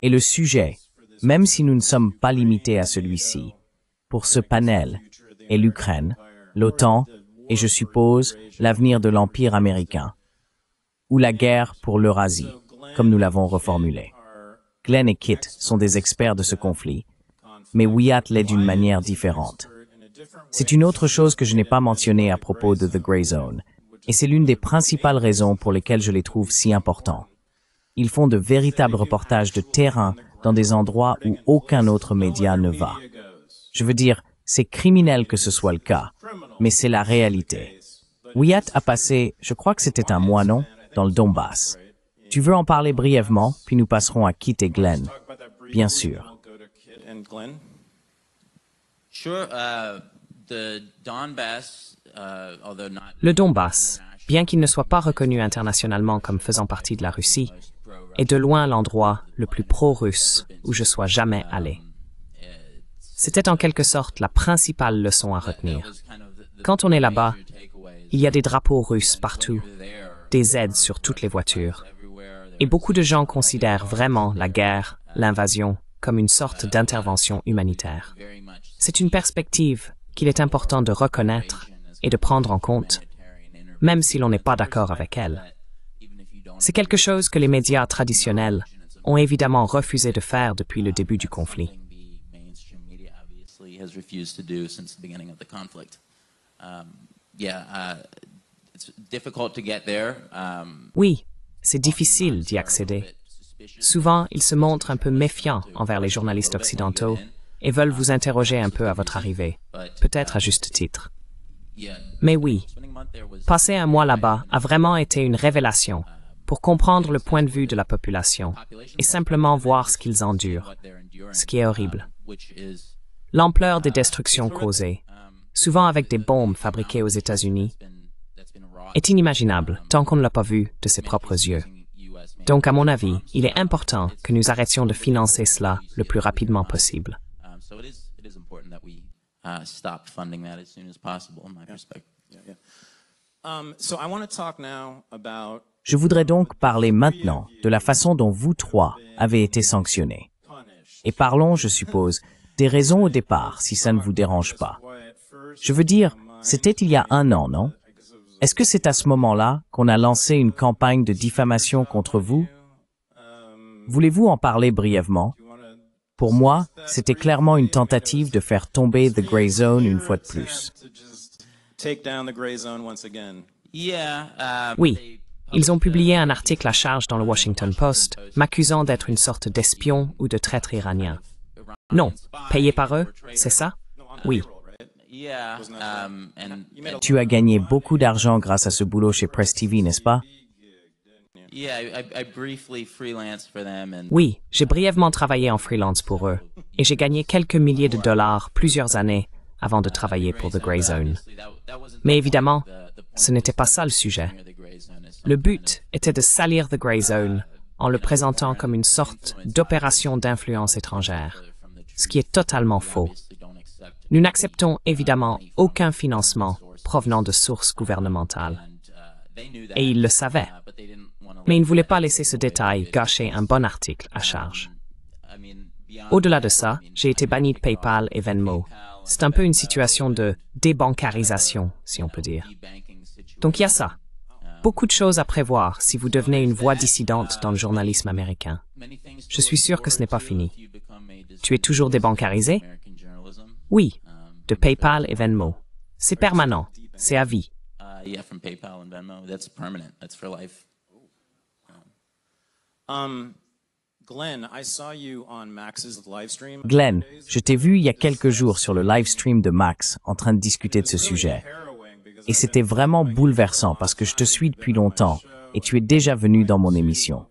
Et le sujet, même si nous ne sommes pas limités à celui-ci, pour ce panel, est l'Ukraine, l'OTAN et, je suppose, l'avenir de l'Empire américain, ou la guerre pour l'Eurasie, comme nous l'avons reformulé. Glenn et Kit sont des experts de ce conflit, mais Wyatt l'est d'une manière différente. C'est une autre chose que je n'ai pas mentionnée à propos de The Grey Zone, et c'est l'une des principales raisons pour lesquelles je les trouve si importants. Ils font de véritables reportages de terrain dans des endroits où aucun autre média ne va. Je veux dire, c'est criminel que ce soit le cas, mais c'est la réalité. Wyatt a passé, je crois que c'était un mois, non, dans le Donbass. Tu veux en parler brièvement, puis nous passerons à Kit et Glenn. Bien sûr. Le Donbass, bien qu'il ne soit pas reconnu internationalement comme faisant partie de la Russie, est de loin l'endroit le plus pro-russe où je sois jamais allé. C'était en quelque sorte la principale leçon à retenir. Quand on est là-bas, il y a des drapeaux russes partout, des aides sur toutes les voitures, et beaucoup de gens considèrent vraiment la guerre, l'invasion, comme une sorte d'intervention humanitaire. C'est une perspective qu'il est important de reconnaître et de prendre en compte, même si l'on n'est pas d'accord avec elle. C'est quelque chose que les médias traditionnels ont évidemment refusé de faire depuis le début du conflit. Oui, c'est difficile d'y accéder. Souvent, ils se montrent un peu méfiants envers les journalistes occidentaux et veulent vous interroger un peu à votre arrivée, peut-être à juste titre. Mais oui, passer un mois là-bas a vraiment été une révélation pour comprendre le point de vue de la population et simplement voir ce qu'ils endurent, ce qui est horrible. L'ampleur des destructions causées, souvent avec des bombes fabriquées aux États-Unis, est inimaginable tant qu'on ne l'a pas vu de ses propres yeux. Donc, à mon avis, il est important que nous arrêtions de financer cela le plus rapidement possible. Je voudrais donc parler maintenant de la façon dont vous trois avez été sanctionnés. Et parlons, je suppose, des raisons au départ, si ça ne vous dérange pas. Je veux dire, c'était il y a 1 an, non? Est-ce que c'est à ce moment-là qu'on a lancé une campagne de diffamation contre vous? Voulez-vous en parler brièvement? Pour moi, c'était clairement une tentative de faire tomber The Grey Zone une fois de plus. Oui, ils ont publié un article à charge dans le Washington Post, m'accusant d'être une sorte d'espion ou de traître iranien. Non, payé par eux, c'est ça? Oui. Tu as gagné beaucoup d'argent grâce à ce boulot chez Press TV, n'est-ce pas? Oui, j'ai brièvement travaillé en freelance pour eux, et j'ai gagné quelques milliers de dollars plusieurs années avant de travailler pour The Grey Zone. Mais évidemment, ce n'était pas ça le sujet. Le but était de salir The Grey Zone en le présentant comme une sorte d'opération d'influence étrangère, ce qui est totalement faux. Nous n'acceptons évidemment aucun financement provenant de sources gouvernementales. Et ils le savaient. Mais ils ne voulaient pas laisser ce détail gâcher un bon article à charge. Au-delà de ça, j'ai été banni de PayPal et Venmo. C'est un peu une situation de débancarisation, si on peut dire. Donc il y a ça. Beaucoup de choses à prévoir si vous devenez une voix dissidente dans le journalisme américain. Je suis sûr que ce n'est pas fini. Tu es toujours débancarisé? Oui, de PayPal et Venmo. C'est permanent, c'est à vie. Glenn, je t'ai vu il y a quelques jours sur le live stream de Max en train de discuter de ce sujet. Et c'était vraiment bouleversant parce que je te suis depuis longtemps et tu es déjà venu dans mon émission.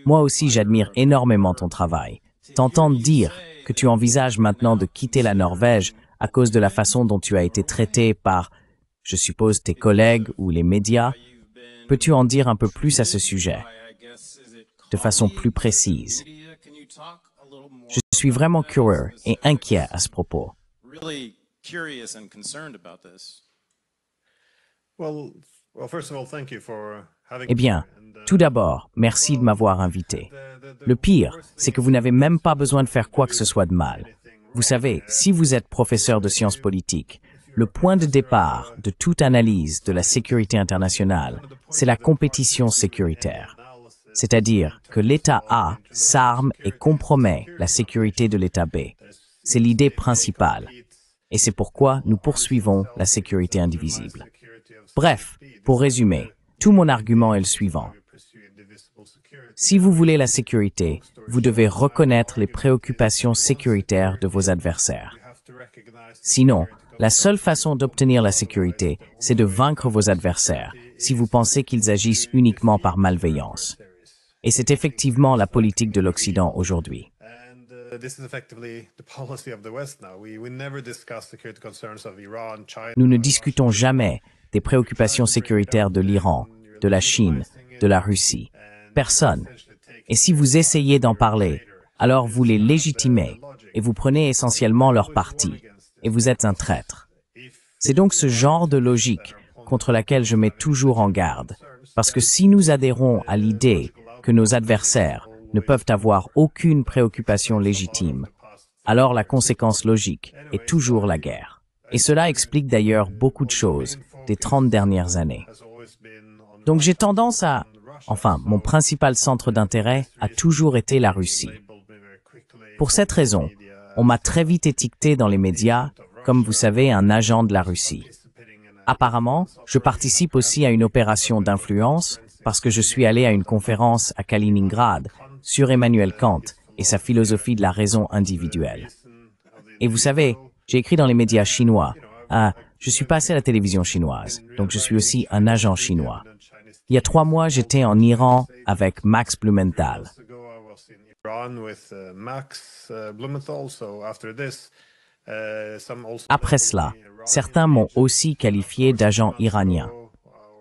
Moi aussi, j'admire énormément ton travail. T'entendre dire que tu envisages maintenant de quitter la Norvège à cause de la façon dont tu as été traité par, je suppose, tes collègues ou les médias. Peux-tu en dire un peu plus à ce sujet, de façon plus précise? Je suis vraiment curieux et inquiet à ce propos. Eh bien, tout d'abord, merci de m'avoir invité. Le pire, c'est que vous n'avez même pas besoin de faire quoi que ce soit de mal. Vous savez, si vous êtes professeur de sciences politiques, le point de départ de toute analyse de la sécurité internationale, c'est la compétition sécuritaire. C'est-à-dire que l'État A s'arme et compromet la sécurité de l'État B. C'est l'idée principale. Et c'est pourquoi nous poursuivons la sécurité indivisible. Bref, pour résumer, tout mon argument est le suivant. Si vous voulez la sécurité, vous devez reconnaître les préoccupations sécuritaires de vos adversaires. Sinon, la seule façon d'obtenir la sécurité, c'est de vaincre vos adversaires, si vous pensez qu'ils agissent uniquement par malveillance. Et c'est effectivement la politique de l'Occident aujourd'hui. Nous ne discutons jamais des préoccupations sécuritaires de l'Iran, de la Chine, de la Russie. Personne. Et si vous essayez d'en parler, alors vous les légitimez et vous prenez essentiellement leur parti. Et vous êtes un traître. C'est donc ce genre de logique contre laquelle je mets toujours en garde. Parce que si nous adhérons à l'idée que nos adversaires ne peuvent avoir aucune préoccupation légitime, alors la conséquence logique est toujours la guerre. Et cela explique d'ailleurs beaucoup de choses des 30 dernières années. Donc j'ai tendance à... Enfin, mon principal centre d'intérêt a toujours été la Russie. Pour cette raison, on m'a très vite étiqueté dans les médias, comme vous savez, un agent de la Russie. Apparemment, je participe aussi à une opération d'influence parce que je suis allé à une conférence à Kaliningrad sur Emmanuel Kant et sa philosophie de la raison individuelle. Et vous savez, j'ai écrit dans les médias chinois. Je suis passé à la télévision chinoise, donc je suis aussi un agent chinois. Il y a 3 mois, j'étais en Iran avec Max Blumenthal. Après cela, certains m'ont aussi qualifié d'agent iranien.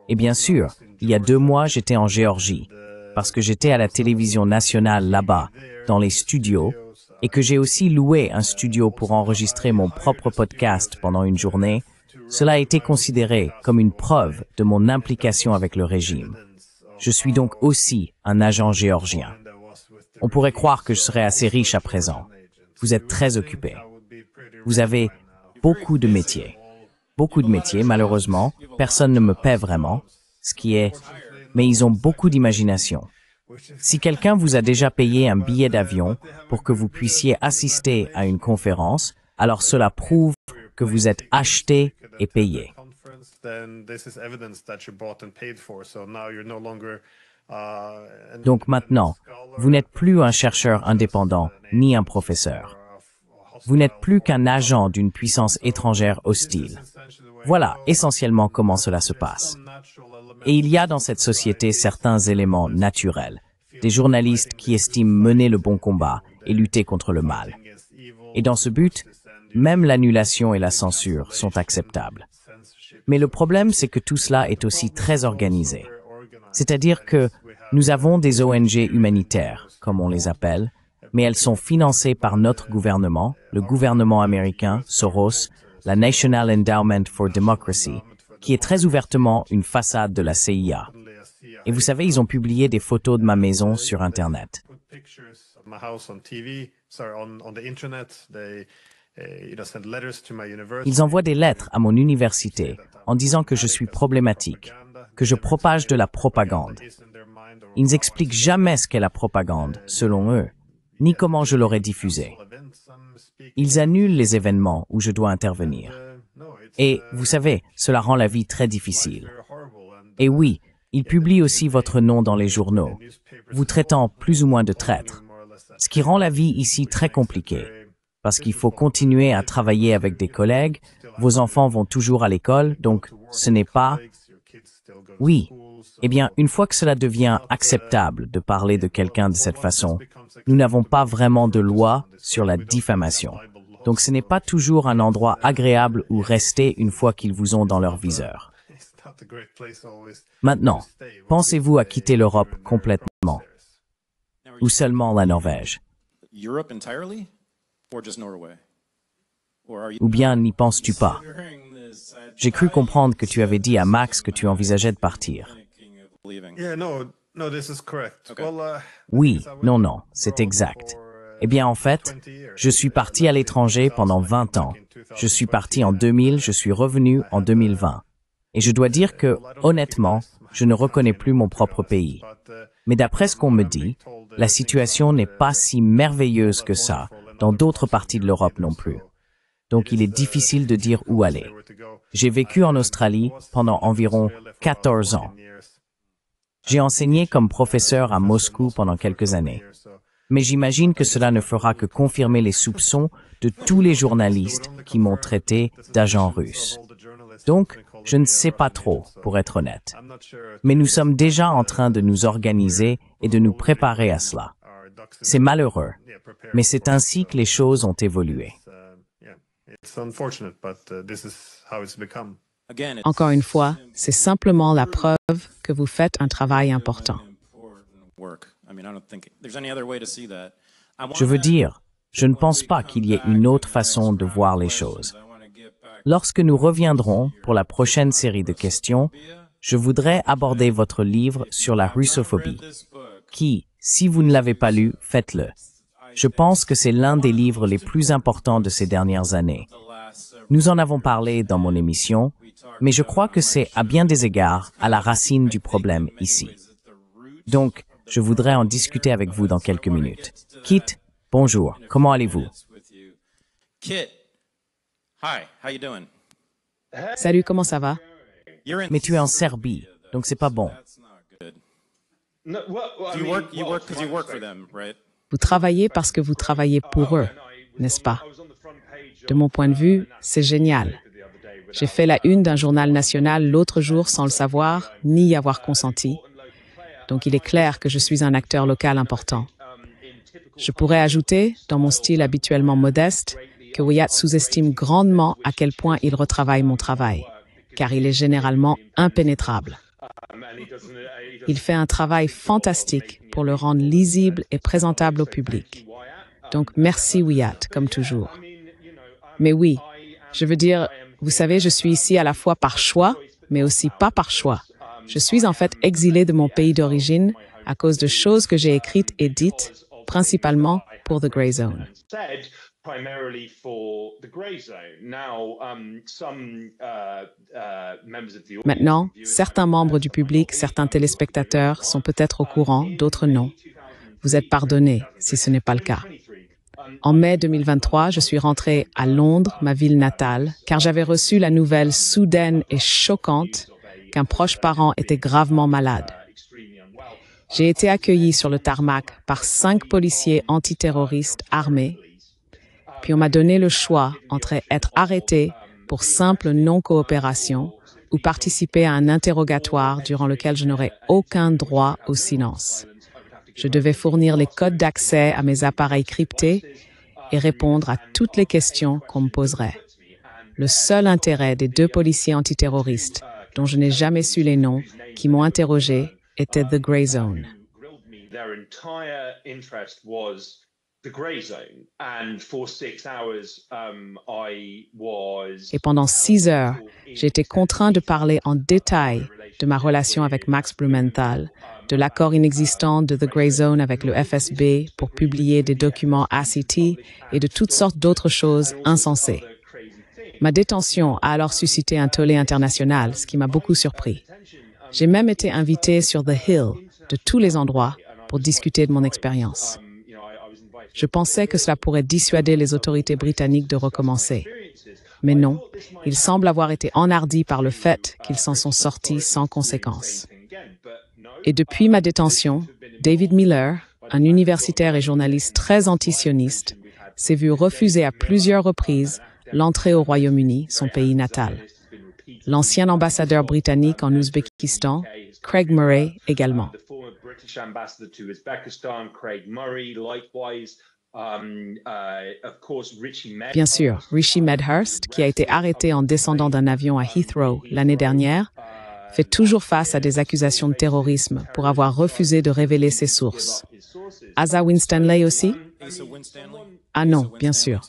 Et bien sûr, il y a 2 mois, j'étais en Géorgie, parce que j'étais à la télévision nationale là-bas, dans les studios, et que j'ai aussi loué un studio pour enregistrer mon propre podcast pendant une journée. Cela a été considéré comme une preuve de mon implication avec le régime. Je suis donc aussi un agent géorgien. On pourrait croire que je serais assez riche à présent. Vous êtes très occupé. Vous avez beaucoup de métiers. Beaucoup de métiers, malheureusement, personne ne me paie vraiment, ce qui est... Mais ils ont beaucoup d'imagination. Si quelqu'un vous a déjà payé un billet d'avion pour que vous puissiez assister à une conférence, alors cela prouve que vous êtes acheté et payé. Donc maintenant, vous n'êtes plus un chercheur indépendant ni un professeur. Vous n'êtes plus qu'un agent d'une puissance étrangère hostile. Voilà essentiellement comment cela se passe. Et il y a dans cette société certains éléments naturels, des journalistes qui estiment mener le bon combat et lutter contre le mal. Et dans ce but, même l'annulation et la censure sont acceptables. Mais le problème, c'est que tout cela est aussi très organisé. C'est-à-dire que nous avons des ONG humanitaires, comme on les appelle, mais elles sont financées par notre gouvernement, le gouvernement américain, Soros, la National Endowment for Democracy, qui est très ouvertement une façade de la CIA. Et vous savez, ils ont publié des photos de ma maison sur Internet. Ils envoient des lettres à mon université en disant que je suis problématique, que je propage de la propagande. Ils n'expliquent jamais ce qu'est la propagande, selon eux, ni comment je l'aurais diffusée. Ils annulent les événements où je dois intervenir. Et, vous savez, cela rend la vie très difficile. Et oui, ils publient aussi votre nom dans les journaux, vous traitant plus ou moins de traître, ce qui rend la vie ici très compliquée. Parce qu'il faut continuer à travailler avec des collègues, vos enfants vont toujours à l'école, donc ce n'est pas... Oui, eh bien, une fois que cela devient acceptable de parler de quelqu'un de cette façon, nous n'avons pas vraiment de loi sur la diffamation. Donc ce n'est pas toujours un endroit agréable où rester une fois qu'ils vous ont dans leur viseur. Maintenant, pensez-vous à quitter l'Europe complètement? Ou seulement la Norvège? Ou bien n'y penses-tu pas? J'ai cru comprendre que tu avais dit à Max que tu envisageais de partir. Oui, non, c'est exact. Eh bien, en fait, je suis parti à l'étranger pendant 20 ans. Je suis parti en 2000, je suis revenu en 2020. Et je dois dire que, honnêtement, je ne reconnais plus mon propre pays. Mais d'après ce qu'on me dit, la situation n'est pas si merveilleuse que ça dans d'autres parties de l'Europe non plus. Donc il est difficile de dire où aller. J'ai vécu en Australie pendant environ 14 ans. J'ai enseigné comme professeur à Moscou pendant quelques années. Mais j'imagine que cela ne fera que confirmer les soupçons de tous les journalistes qui m'ont traité d'agent russe. Donc, je ne sais pas trop, pour être honnête. Mais nous sommes déjà en train de nous organiser et de nous préparer à cela. C'est malheureux, mais c'est ainsi que les choses ont évolué. Encore une fois, c'est simplement la preuve que vous faites un travail important. Je veux dire, je ne pense pas qu'il y ait une autre façon de voir les choses. Lorsque nous reviendrons pour la prochaine série de questions, je voudrais aborder votre livre sur la russophobie, qui, si vous ne l'avez pas lu, faites-le. Je pense que c'est l'un des livres les plus importants de ces dernières années. Nous en avons parlé dans mon émission, mais je crois que c'est, à bien des égards, à la racine du problème ici. Donc, je voudrais en discuter avec vous dans quelques minutes. Kit, bonjour, comment allez-vous? Kit, hi, how you doing? Salut, comment ça va? Mais tu es en Serbie, donc c'est pas bon. You work because you work for them, right? Vous travaillez parce que vous travaillez pour eux, n'est-ce pas? De mon point de vue, c'est génial. J'ai fait la une d'un journal national l'autre jour sans le savoir, ni y avoir consenti. Donc il est clair que je suis un acteur local important. Je pourrais ajouter, dans mon style habituellement modeste, que Wyatt sous-estime grandement à quel point il retravaille mon travail, car il est généralement impénétrable. Il fait un travail fantastique pour le rendre lisible et présentable au public. Donc merci Wyatt, comme toujours. Mais oui, je veux dire, vous savez, je suis ici à la fois par choix, mais aussi pas par choix. Je suis en fait exilé de mon pays d'origine à cause de choses que j'ai écrites et dites, principalement pour The Grey Zone. Maintenant, certains membres du public, certains téléspectateurs sont peut-être au courant, d'autres non. Vous êtes pardonnés si ce n'est pas le cas. En mai 2023, je suis rentrée à Londres, ma ville natale, car j'avais reçu la nouvelle soudaine et choquante qu'un proche parent était gravement malade. J'ai été accueillie sur le tarmac par 5 policiers antiterroristes armés, puis on m'a donné le choix entre être arrêtée pour simple non-coopération ou participer à un interrogatoire durant lequel je n'aurais aucun droit au silence. Je devais fournir les codes d'accès à mes appareils cryptés et répondre à toutes les questions qu'on me poserait. Le seul intérêt des 2 policiers antiterroristes, dont je n'ai jamais su les noms, qui m'ont interrogé, était The Grey Zone. Et pendant 6 heures, j'ai été contraint de parler en détail de ma relation avec Max Blumenthal, de l'accord inexistant de The Grey Zone avec le FSB pour publier des documents ACT et de toutes sortes d'autres choses insensées. Ma détention a alors suscité un tollé international, ce qui m'a beaucoup surpris. J'ai même été invité sur The Hill, de tous les endroits, pour discuter de mon expérience. Je pensais que cela pourrait dissuader les autorités britanniques de recommencer. Mais non, ils semblent avoir été enhardis par le fait qu'ils s'en sont sortis sans conséquence. Et depuis ma détention, David Miller, un universitaire et journaliste très antisioniste, s'est vu refuser à plusieurs reprises l'entrée au Royaume-Uni, son pays natal. L'ancien ambassadeur britannique en Ouzbékistan, Craig Murray, également. Bien sûr, Rishi Medhurst, qui a été arrêté en descendant d'un avion à Heathrow l'année dernière, fait toujours face à des accusations de terrorisme pour avoir refusé de révéler ses sources. Asa Winstanley aussi? Ah non, bien sûr.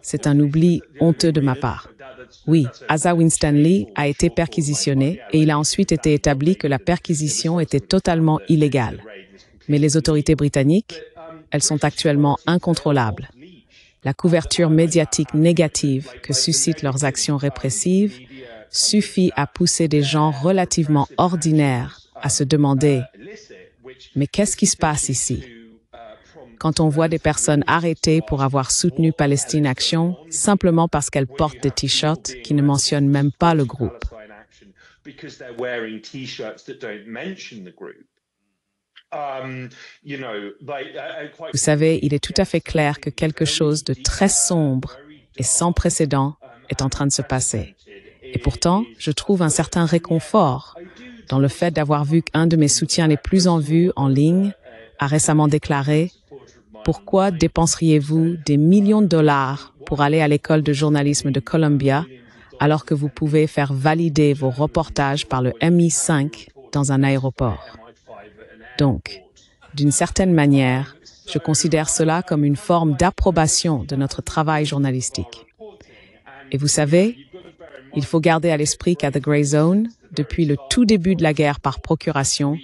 C'est un oubli honteux de ma part. Oui, Asa Winstanley a été perquisitionné et il a ensuite été établi que la perquisition était totalement illégale. Mais les autorités britanniques, elles sont actuellement incontrôlables. La couverture médiatique négative que suscitent leurs actions répressives suffit à pousser des gens relativement ordinaires à se demander « Mais qu'est-ce qui se passe ici ?» Quand on voit des personnes arrêtées pour avoir soutenu Palestine Action simplement parce qu'elles portent des t-shirts qui ne mentionnent même pas le groupe. Vous savez, il est tout à fait clair que quelque chose de très sombre et sans précédent est en train de se passer. Et pourtant, je trouve un certain réconfort dans le fait d'avoir vu qu'un de mes soutiens les plus en vue en ligne a récemment déclaré « Pourquoi dépenseriez-vous des millions de dollars pour aller à l'école de journalisme de Columbia alors que vous pouvez faire valider vos reportages par le MI5 dans un aéroport ?» Donc, d'une certaine manière, je considère cela comme une forme d'approbation de notre travail journalistique. Et vous savez, il faut garder à l'esprit qu'à The Grey Zone, depuis le tout début de la guerre par procuration,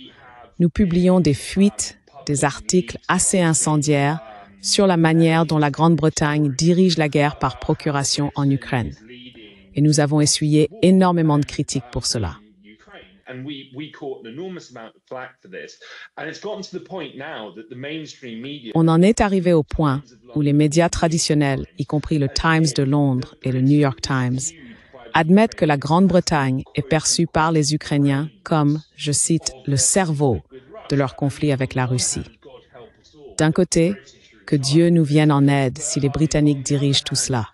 nous publions des fuites, des articles assez incendiaires sur la manière dont la Grande-Bretagne dirige la guerre par procuration en Ukraine. Et nous avons essuyé énormément de critiques pour cela. On en est arrivé au point où les médias traditionnels, y compris le Times de Londres et le New York Times, admettent que la Grande-Bretagne est perçue par les Ukrainiens comme, je cite, le cerveau de leur conflit avec la Russie. D'un côté, que Dieu nous vienne en aide si les Britanniques dirigent tout cela.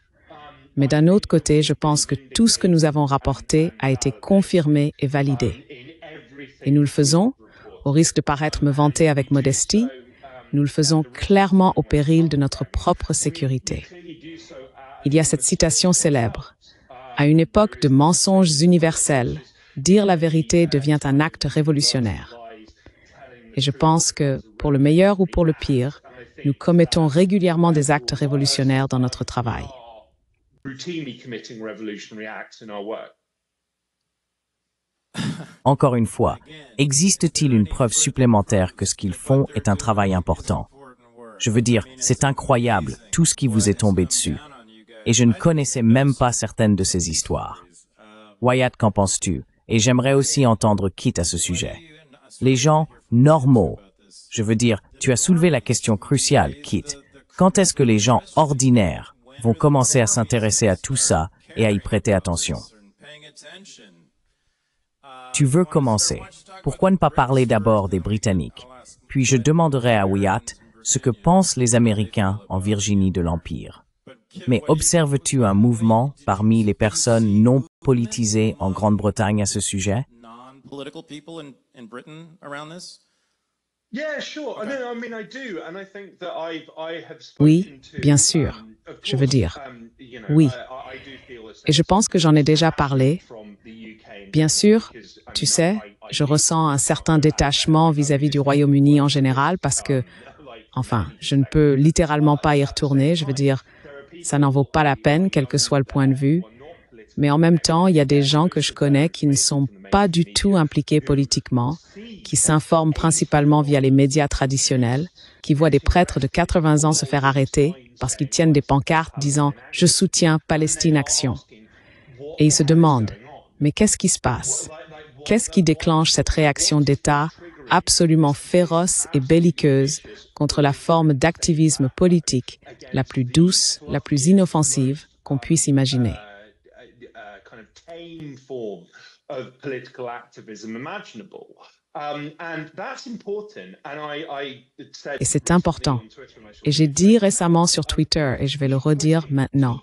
Mais d'un autre côté, je pense que tout ce que nous avons rapporté a été confirmé et validé. Et nous le faisons, au risque de paraître me vanter avec modestie, nous le faisons clairement au péril de notre propre sécurité. Il y a cette citation célèbre. À une époque de mensonges universels, dire la vérité devient un acte révolutionnaire. Et je pense que, pour le meilleur ou pour le pire, nous commettons régulièrement des actes révolutionnaires dans notre travail. Encore une fois, existe-t-il une preuve supplémentaire que ce qu'ils font est un travail important? Je veux dire, c'est incroyable, tout ce qui vous est tombé dessus. Et je ne connaissais même pas certaines de ces histoires. Wyatt, qu'en penses-tu? Et j'aimerais aussi entendre Kit à ce sujet. Les gens normaux, je veux dire, tu as soulevé la question cruciale, Kit. Quand est-ce que les gens ordinaires vont commencer à s'intéresser à tout ça et à y prêter attention? Tu veux commencer. Pourquoi ne pas parler d'abord des Britanniques? Puis je demanderai à Wyatt ce que pensent les Américains en Virginie de l'Empire. Mais observes-tu un mouvement parmi les personnes non politisées en Grande-Bretagne à ce sujet? Oui, bien sûr. Je veux dire, oui. Et je pense que j'en ai déjà parlé. Bien sûr, tu sais, je ressens un certain détachement vis-à-vis du Royaume-Uni en général parce que, enfin, je ne peux littéralement pas y retourner. Je veux dire, ça n'en vaut pas la peine, quel que soit le point de vue. Mais en même temps, il y a des gens que je connais qui ne sont pas du tout impliqués politiquement, qui s'informent principalement via les médias traditionnels, qui voient des prêtres de 80 ans se faire arrêter parce qu'ils tiennent des pancartes disant « Je soutiens Palestine Action ». Et ils se demandent « Mais qu'est-ce qui se passe? Qu'est-ce qui déclenche cette réaction d'État absolument féroce et belliqueuse contre la forme d'activisme politique la plus douce, la plus inoffensive qu'on puisse imaginer ?» Et c'est important. Et j'ai dit récemment sur Twitter, et je vais le redire maintenant,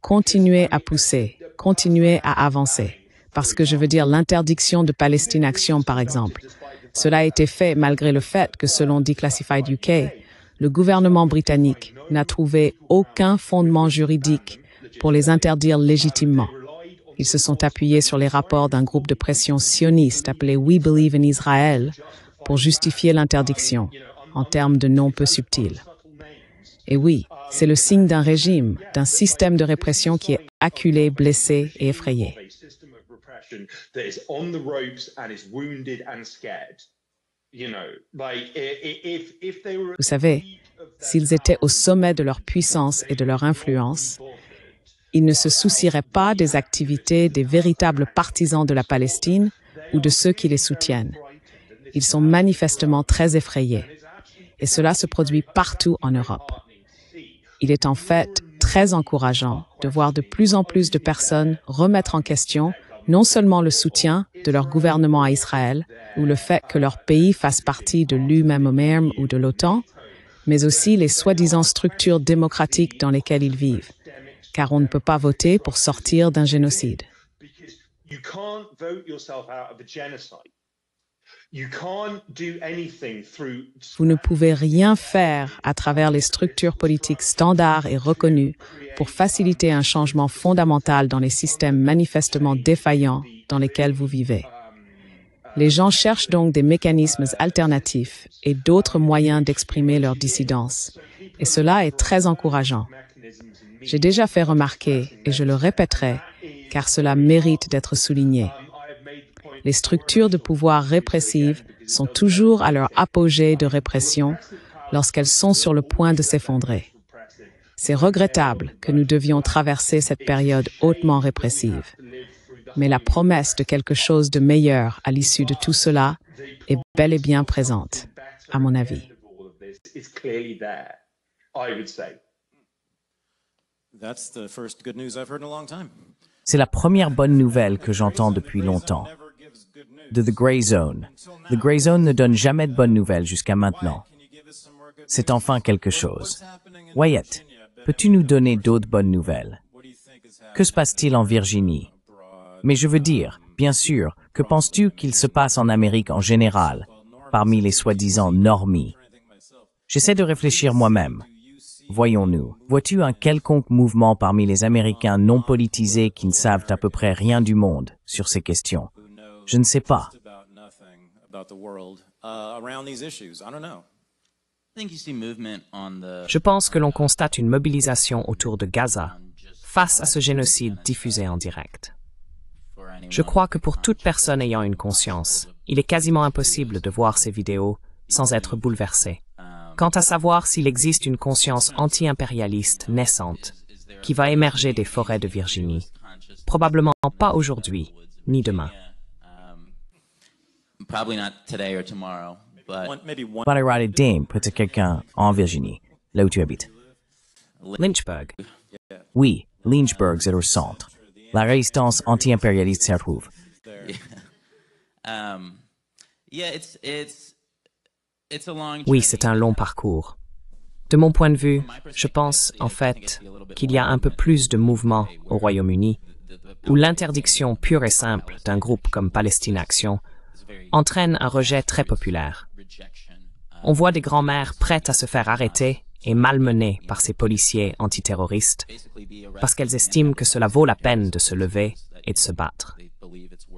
continuez à pousser, continuez à avancer. Parce que je veux dire l'interdiction de Palestine Action, par exemple. Cela a été fait malgré le fait que, selon Declassified UK, le gouvernement britannique n'a trouvé aucun fondement juridique pour les interdire légitimement. Ils se sont appuyés sur les rapports d'un groupe de pression sioniste appelé We Believe in Israel pour justifier l'interdiction, en termes de noms peu subtils. Et oui, c'est le signe d'un régime, d'un système de répression qui est acculé, blessé et effrayé. Vous savez, s'ils étaient au sommet de leur puissance et de leur influence, ils ne se soucieraient pas des activités des véritables partisans de la Palestine ou de ceux qui les soutiennent. Ils sont manifestement très effrayés. Et cela se produit partout en Europe. Il est en fait très encourageant de voir de plus en plus de personnes remettre en question non seulement le soutien de leur gouvernement à Israël ou le fait que leur pays fasse partie de l'UMM ou de l'OTAN, mais aussi les soi-disant structures démocratiques dans lesquelles ils vivent, car on ne peut pas voter pour sortir d'un génocide. Vous ne pouvez rien faire à travers les structures politiques standards et reconnues pour faciliter un changement fondamental dans les systèmes manifestement défaillants dans lesquels vous vivez. Les gens cherchent donc des mécanismes alternatifs et d'autres moyens d'exprimer leur dissidence. Et cela est très encourageant. J'ai déjà fait remarquer, et je le répéterai, car cela mérite d'être souligné. Les structures de pouvoir répressives sont toujours à leur apogée de répression lorsqu'elles sont sur le point de s'effondrer. C'est regrettable que nous devions traverser cette période hautement répressive. Mais la promesse de quelque chose de meilleur à l'issue de tout cela est bel et bien présente, à mon avis. C'est la première bonne nouvelle que j'entends depuis longtemps. De The Grey Zone. The Grey Zone ne donne jamais de bonnes nouvelles jusqu'à maintenant. C'est enfin quelque chose. Wyatt, peux-tu nous donner d'autres bonnes nouvelles? Que se passe-t-il en Virginie? Mais je veux dire, bien sûr, que penses-tu qu'il se passe en Amérique en général, parmi les soi-disant normies? J'essaie de réfléchir moi-même. Voyons-nous, vois-tu un quelconque mouvement parmi les Américains non politisés qui ne savent à peu près rien du monde sur ces questions? Je ne sais pas. Je pense que l'on constate une mobilisation autour de Gaza face à ce génocide diffusé en direct. Je crois que pour toute personne ayant une conscience, il est quasiment impossible de voir ces vidéos sans être bouleversé. Quant à savoir s'il existe une conscience anti-impérialiste naissante qui va émerger des forêts de Virginie, probablement pas aujourd'hui ni demain. Parler Dame, peut-être quelqu'un en Virginie, là où tu habites. Lynchburg. Oui, Lynchburg, c'est au centre. La résistance anti-impérialiste s'y retrouve. Oui, c'est un long parcours. De mon point de vue, je pense, en fait, qu'il y a un peu plus de mouvement au Royaume-Uni, où l'interdiction pure et simple d'un groupe comme Palestine Action entraîne un rejet très populaire. On voit des grands-mères prêtes à se faire arrêter et malmener par ces policiers antiterroristes parce qu'elles estiment que cela vaut la peine de se lever et de se battre.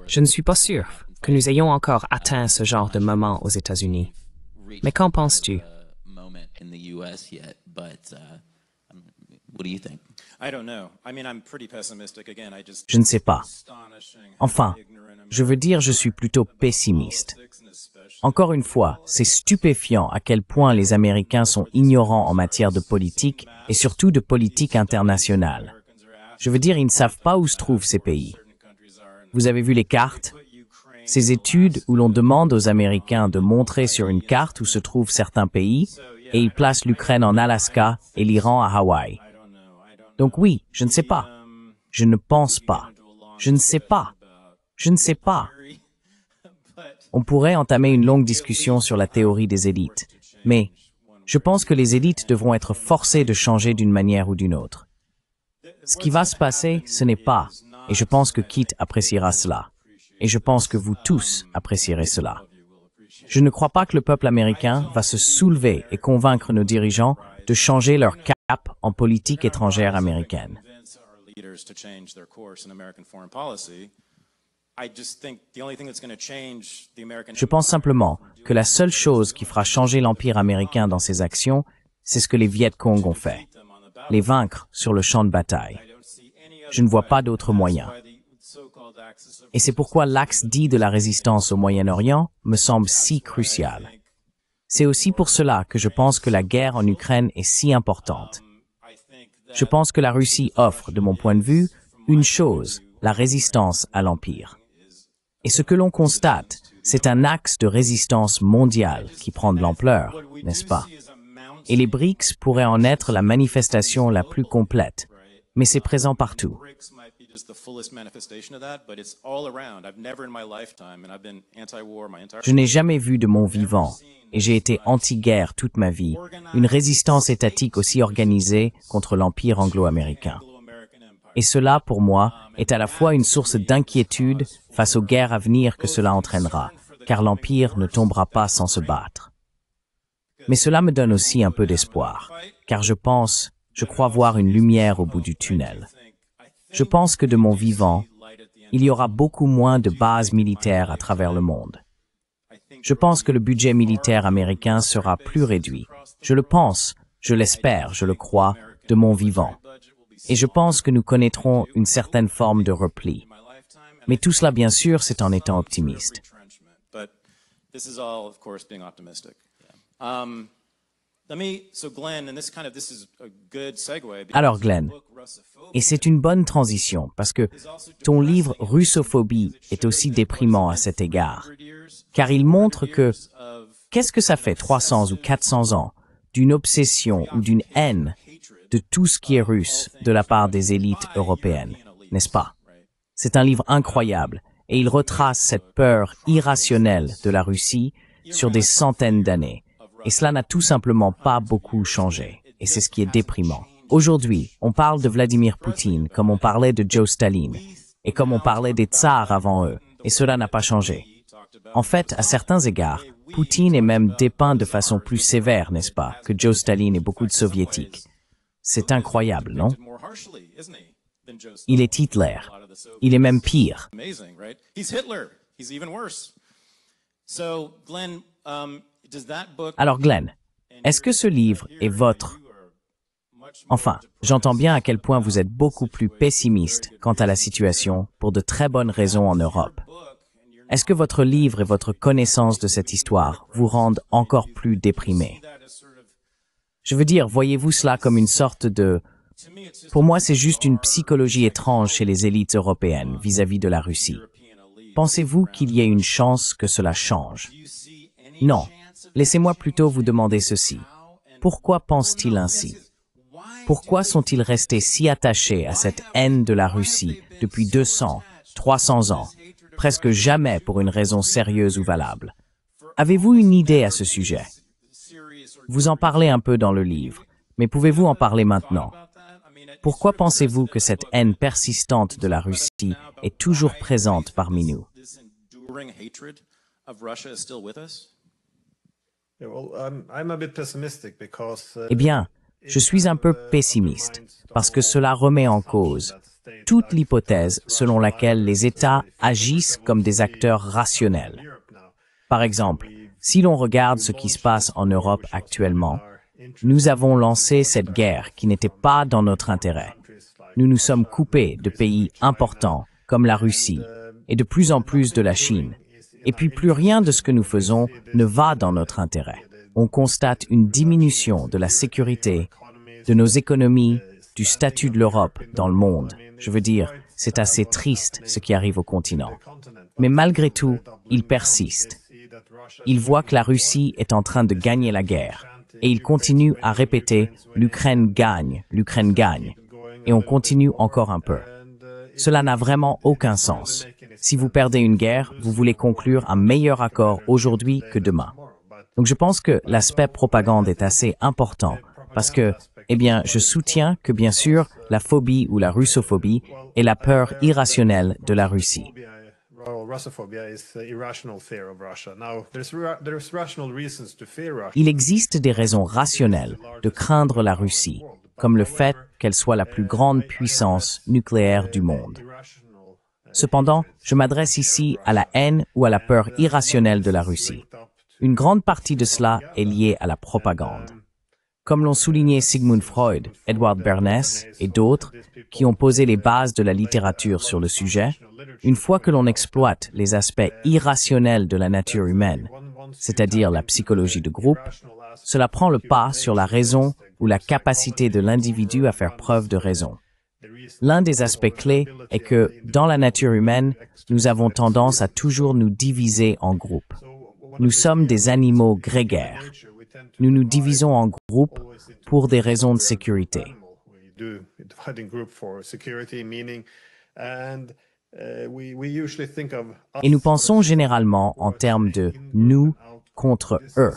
Je ne suis pas sûr que nous ayons encore atteint ce genre de moment aux États-Unis. Mais qu'en penses-tu? Je ne sais pas. Enfin, je veux dire, je suis plutôt pessimiste. Encore une fois, c'est stupéfiant à quel point les Américains sont ignorants en matière de politique et surtout de politique internationale. Je veux dire, ils ne savent pas où se trouvent ces pays. Vous avez vu les cartes? Ces études où l'on demande aux Américains de montrer sur une carte où se trouvent certains pays et ils placent l'Ukraine en Alaska et l'Iran à Hawaï. Donc oui, je ne sais pas. Je ne pense pas. Je ne sais pas. Je ne sais pas. On pourrait entamer une longue discussion sur la théorie des élites, mais je pense que les élites devront être forcées de changer d'une manière ou d'une autre. Ce qui va se passer, ce n'est pas, et je pense que Kit appréciera cela, et je pense que vous tous apprécierez cela. Je ne crois pas que le peuple américain va se soulever et convaincre nos dirigeants de changer leur cap en politique étrangère américaine. Je pense simplement que la seule chose qui fera changer l'Empire américain dans ses actions, C'est ce que les Viet Cong ont fait. Les vaincre sur le champ de bataille. Je ne vois pas d'autre moyen. Et c'est pourquoi l'axe dit de la résistance au Moyen-Orient me semble si crucial. C'est aussi pour cela que je pense que la guerre en Ukraine est si importante. Je pense que la Russie offre, de mon point de vue, une chose, la résistance à l'Empire. Et ce que l'on constate, c'est un axe de résistance mondiale qui prend de l'ampleur, n'est-ce pas? Et les BRICS pourraient en être la manifestation la plus complète, mais c'est présent partout. Je n'ai jamais vu de mon vivant, et j'ai été anti-guerre toute ma vie, une résistance étatique aussi organisée contre l'Empire anglo-américain. Et cela, pour moi, est à la fois une source d'inquiétude face aux guerres à venir que cela entraînera, car l'Empire ne tombera pas sans se battre. Mais cela me donne aussi un peu d'espoir, car je crois voir une lumière au bout du tunnel. Je pense que de mon vivant, il y aura beaucoup moins de bases militaires à travers le monde. Je pense que le budget militaire américain sera plus réduit. Je le pense, je l'espère, je le crois, de mon vivant. Et je pense que nous connaîtrons une certaine forme de repli. Mais tout cela, bien sûr, c'est en étant optimiste. Alors Glenn, et c'est une bonne transition parce que ton livre Russophobie est aussi déprimant à cet égard, car il montre que qu'est-ce que ça fait 300 ou 400 ans d'une obsession ou d'une haine de tout ce qui est russe de la part des élites européennes, n'est-ce pas? C'est un livre incroyable et il retrace cette peur irrationnelle de la Russie sur des centaines d'années. Et cela n'a tout simplement pas beaucoup changé. Et c'est ce qui est déprimant. Aujourd'hui, on parle de Vladimir Poutine comme on parlait de Joe Staline et comme on parlait des tsars avant eux. Et cela n'a pas changé. En fait, à certains égards, Poutine est même dépeint de façon plus sévère, n'est-ce pas, que Joe Staline et beaucoup de soviétiques. C'est incroyable, non? Il est Hitler. Il est même pire. Alors Glenn, est-ce que ce livre est votre... Enfin, j'entends bien à quel point vous êtes beaucoup plus pessimiste quant à la situation pour de très bonnes raisons en Europe. Est-ce que votre livre et votre connaissance de cette histoire vous rendent encore plus déprimé? Je veux dire, voyez-vous cela comme une sorte de... Pour moi, c'est juste une psychologie étrange chez les élites européennes vis-à-vis de la Russie. Pensez-vous qu'il y ait une chance que cela change? Non. Laissez-moi plutôt vous demander ceci. Pourquoi pensent-ils ainsi? Pourquoi sont-ils restés si attachés à cette haine de la Russie depuis 200, 300 ans, presque jamais pour une raison sérieuse ou valable? Avez-vous une idée à ce sujet? Vous en parlez un peu dans le livre, mais pouvez-vous en parler maintenant? Pourquoi pensez-vous que cette haine persistante de la Russie est toujours présente parmi nous? Eh bien, je suis un peu pessimiste parce que cela remet en cause toute l'hypothèse selon laquelle les États agissent comme des acteurs rationnels. Par exemple, si l'on regarde ce qui se passe en Europe actuellement, nous avons lancé cette guerre qui n'était pas dans notre intérêt. Nous nous sommes coupés de pays importants comme la Russie et de plus en plus de la Chine. Et puis plus rien de ce que nous faisons ne va dans notre intérêt. On constate une diminution de la sécurité, de nos économies, du statut de l'Europe dans le monde. Je veux dire, c'est assez triste ce qui arrive au continent. Mais malgré tout, il persiste. Il voit que la Russie est en train de gagner la guerre. Et il continue à répéter « l'Ukraine gagne, l'Ukraine gagne ». Et on continue encore un peu. Cela n'a vraiment aucun sens. Si vous perdez une guerre, vous voulez conclure un meilleur accord aujourd'hui que demain. Donc je pense que l'aspect propagande est assez important parce que, eh bien, je soutiens que bien sûr, la phobie ou la russophobie est la peur irrationnelle de la Russie. Il existe des raisons rationnelles de craindre la Russie, comme le fait qu'elle soit la plus grande puissance nucléaire du monde. Cependant, je m'adresse ici à la haine ou à la peur irrationnelle de la Russie. Une grande partie de cela est liée à la propagande. Comme l'ont souligné Sigmund Freud, Edward Bernays et d'autres, qui ont posé les bases de la littérature sur le sujet, une fois que l'on exploite les aspects irrationnels de la nature humaine, c'est-à-dire la psychologie de groupe, cela prend le pas sur la raison ou la capacité de l'individu à faire preuve de raison. L'un des aspects clés est que, dans la nature humaine, nous avons tendance à toujours nous diviser en groupes. Nous sommes des animaux grégaires. Nous nous divisons en groupes pour des raisons de sécurité. Et nous pensons généralement en termes de « nous contre eux »,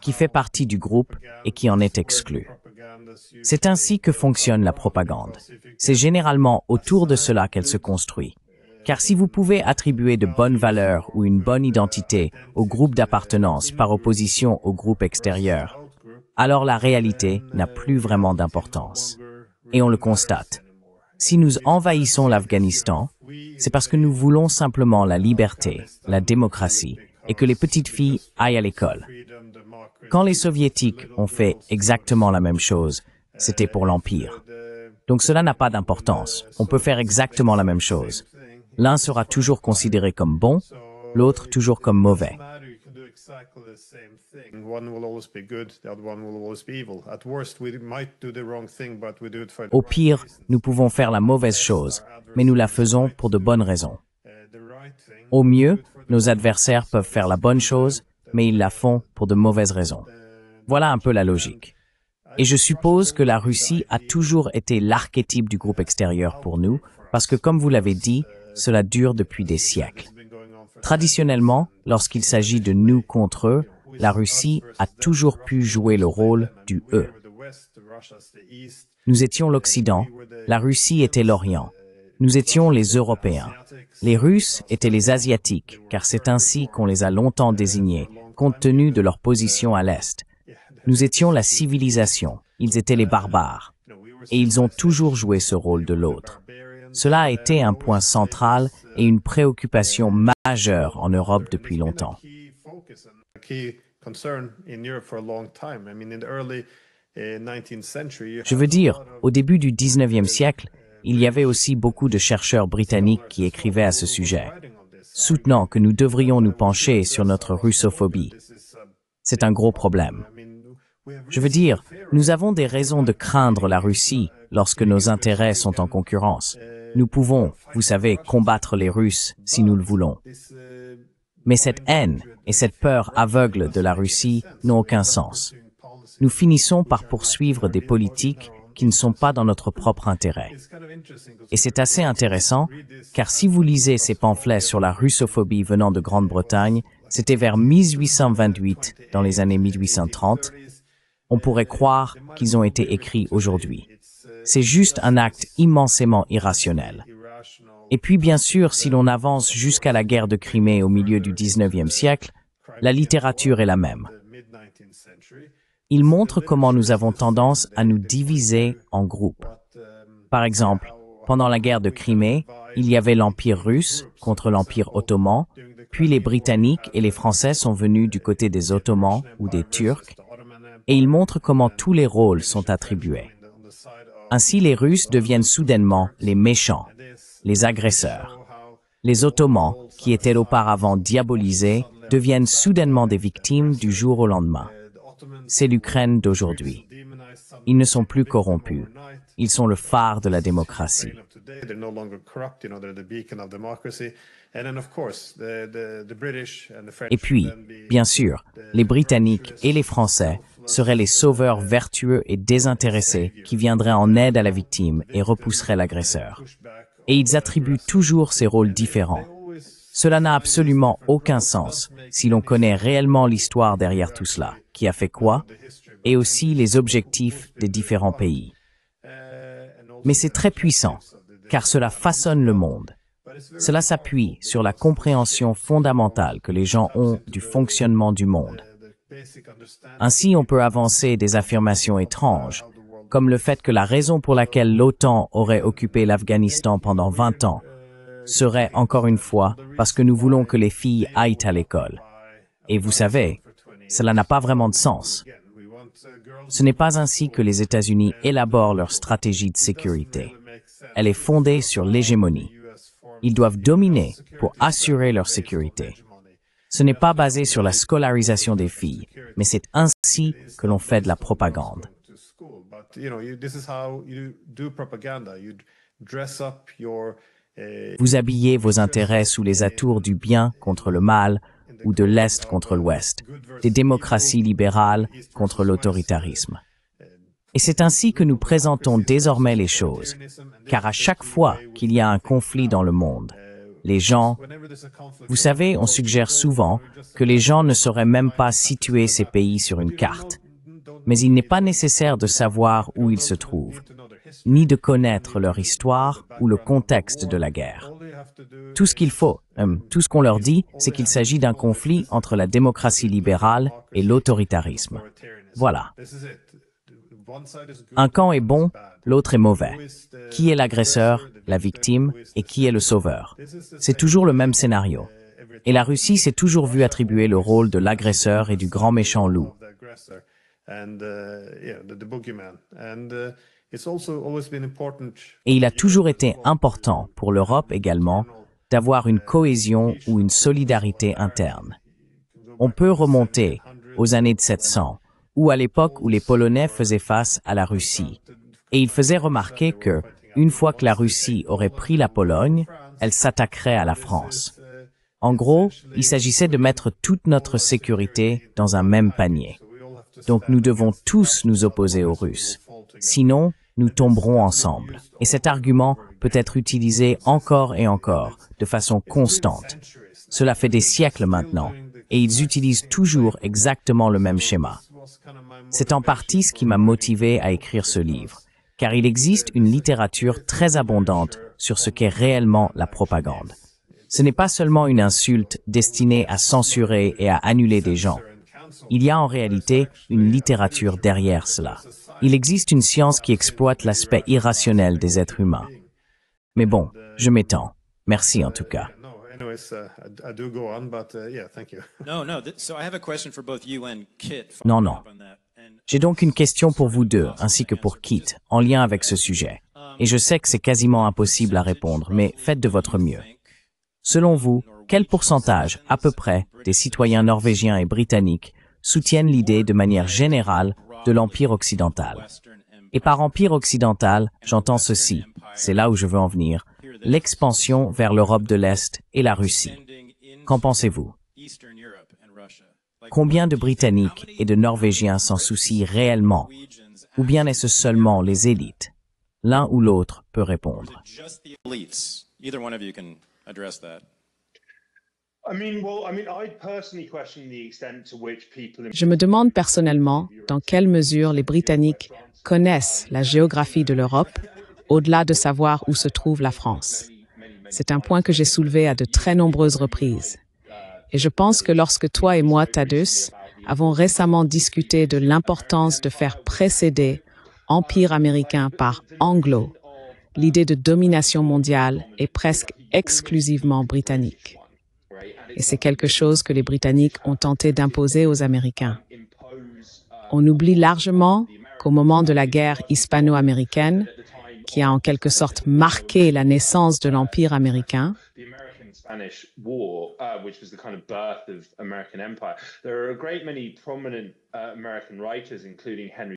qui fait partie du groupe et qui en est exclu. C'est ainsi que fonctionne la propagande. C'est généralement autour de cela qu'elle se construit. Car si vous pouvez attribuer de bonnes valeurs ou une bonne identité au groupe d'appartenance par opposition au groupe extérieur, alors la réalité n'a plus vraiment d'importance. Et on le constate. Si nous envahissons l'Afghanistan, c'est parce que nous voulons simplement la liberté, la démocratie, et que les petites filles aillent à l'école. Quand les Soviétiques ont fait exactement la même chose, c'était pour l'Empire. Donc cela n'a pas d'importance. On peut faire exactement la même chose. L'un sera toujours considéré comme bon, l'autre toujours comme mauvais. Au pire, nous pouvons faire la mauvaise chose, mais nous la faisons pour de bonnes raisons. Au mieux, nos adversaires peuvent faire la bonne chose, mais ils la font pour de mauvaises raisons. Voilà un peu la logique. Et je suppose que la Russie a toujours été l'archétype du groupe extérieur pour nous, parce que comme vous l'avez dit, cela dure depuis des siècles. Traditionnellement, lorsqu'il s'agit de nous contre eux, la Russie a toujours pu jouer le rôle du « eux ». Nous étions l'Occident, la Russie était l'Orient. Nous étions les Européens. Les Russes étaient les Asiatiques, car c'est ainsi qu'on les a longtemps désignés, compte tenu de leur position à l'Est. Nous étions la civilisation, ils étaient les barbares. Et ils ont toujours joué ce rôle de l'autre. Cela a été un point central et une préoccupation majeure en Europe depuis longtemps. Je veux dire, au début du 19e siècle, il y avait aussi beaucoup de chercheurs britanniques qui écrivaient à ce sujet, soutenant que nous devrions nous pencher sur notre russophobie. C'est un gros problème. Je veux dire, nous avons des raisons de craindre la Russie lorsque nos intérêts sont en concurrence. Nous pouvons, vous savez, combattre les Russes si nous le voulons. Mais cette haine et cette peur aveugle de la Russie n'ont aucun sens. Nous finissons par poursuivre des politiques qui ne sont pas dans notre propre intérêt. Et c'est assez intéressant, car si vous lisez ces pamphlets sur la russophobie venant de Grande-Bretagne, c'était vers 1828, dans les années 1830, on pourrait croire qu'ils ont été écrits aujourd'hui. C'est juste un acte immensément irrationnel. Et puis bien sûr, si l'on avance jusqu'à la guerre de Crimée au milieu du 19e siècle, la littérature est la même. Il montre comment nous avons tendance à nous diviser en groupes. Par exemple, pendant la guerre de Crimée, il y avait l'Empire russe contre l'Empire ottoman, puis les Britanniques et les Français sont venus du côté des Ottomans ou des Turcs, et il montre comment tous les rôles sont attribués. Ainsi, les Russes deviennent soudainement les méchants, les agresseurs. Les Ottomans, qui étaient auparavant diabolisés, deviennent soudainement des victimes du jour au lendemain. C'est l'Ukraine d'aujourd'hui. Ils ne sont plus corrompus. Ils sont le phare de la démocratie. Et puis, bien sûr, les Britanniques et les Français seraient les sauveurs vertueux et désintéressés qui viendraient en aide à la victime et repousseraient l'agresseur. Et ils attribuent toujours ces rôles différents. Cela n'a absolument aucun sens si l'on connaît réellement l'histoire derrière tout cela, qui a fait quoi, et aussi les objectifs des différents pays. Mais c'est très puissant, car cela façonne le monde. Cela s'appuie sur la compréhension fondamentale que les gens ont du fonctionnement du monde. Ainsi, on peut avancer des affirmations étranges, comme le fait que la raison pour laquelle l'OTAN aurait occupé l'Afghanistan pendant 20 ans serait, encore une fois, parce que nous voulons que les filles aillent à l'école. Et vous savez, cela n'a pas vraiment de sens. Ce n'est pas ainsi que les États-Unis élaborent leur stratégie de sécurité. Elle est fondée sur l'hégémonie. Ils doivent dominer pour assurer leur sécurité. Ce n'est pas basé sur la scolarisation des filles, mais c'est ainsi que l'on fait de la propagande. Vous habillez vos intérêts sous les atours du bien contre le mal ou de l'Est contre l'Ouest, des démocraties libérales contre l'autoritarisme. Et c'est ainsi que nous présentons désormais les choses, car à chaque fois qu'il y a un conflit dans le monde, les gens, vous savez, on suggère souvent que les gens ne sauraient même pas situer ces pays sur une carte. Mais il n'est pas nécessaire de savoir où ils se trouvent, ni de connaître leur histoire ou le contexte de la guerre. Tout ce qu'il faut, tout ce qu'on leur dit, c'est qu'il s'agit d'un conflit entre la démocratie libérale et l'autoritarisme. Voilà. Un camp est bon, l'autre est mauvais. Qui est l'agresseur, la victime, et qui est le sauveur? C'est toujours le même scénario. Et la Russie s'est toujours vue attribuer le rôle de l'agresseur et du grand méchant loup. Et il a toujours été important pour l'Europe également d'avoir une cohésion ou une solidarité interne. On peut remonter aux années de 700, ou à l'époque où les Polonais faisaient face à la Russie. Et il faisait remarquer que, une fois que la Russie aurait pris la Pologne, elle s'attaquerait à la France. En gros, il s'agissait de mettre toute notre sécurité dans un même panier. Donc nous devons tous nous opposer aux Russes. Sinon, nous tomberons ensemble. Et cet argument peut être utilisé encore et encore, de façon constante. Cela fait des siècles maintenant, et ils utilisent toujours exactement le même schéma. C'est en partie ce qui m'a motivé à écrire ce livre, car il existe une littérature très abondante sur ce qu'est réellement la propagande. Ce n'est pas seulement une insulte destinée à censurer et à annuler des gens. Il y a en réalité une littérature derrière cela. Il existe une science qui exploite l'aspect irrationnel des êtres humains. Mais bon, je m'étends. Merci en tout cas. Non. J'ai donc une question pour vous deux, ainsi que pour Kit, en lien avec ce sujet. Et je sais que c'est quasiment impossible à répondre, mais faites de votre mieux. Selon vous, quel pourcentage, à peu près, des citoyens norvégiens et britanniques soutiennent l'idée de manière générale de l'Empire occidental? Et par Empire occidental, j'entends ceci, c'est là où je veux en venir, l'expansion vers l'Europe de l'Est et la Russie. Qu'en pensez-vous? Combien de Britanniques et de Norvégiens s'en soucient réellement? Ou bien est-ce seulement les élites? L'un ou l'autre peut répondre. Je me demande personnellement dans quelle mesure les Britanniques connaissent la géographie de l'Europe, au-delà de savoir où se trouve la France. C'est un point que j'ai soulevé à de très nombreuses reprises. Et je pense que lorsque toi et moi, Tadeusz, avons récemment discuté de l'importance de faire précéder Empire américain par Anglo, l'idée de domination mondiale est presque exclusivement britannique. Et c'est quelque chose que les Britanniques ont tenté d'imposer aux Américains. On oublie largement qu'au moment de la guerre hispano-américaine, qui a en quelque sorte marqué la naissance de l'Empire américain,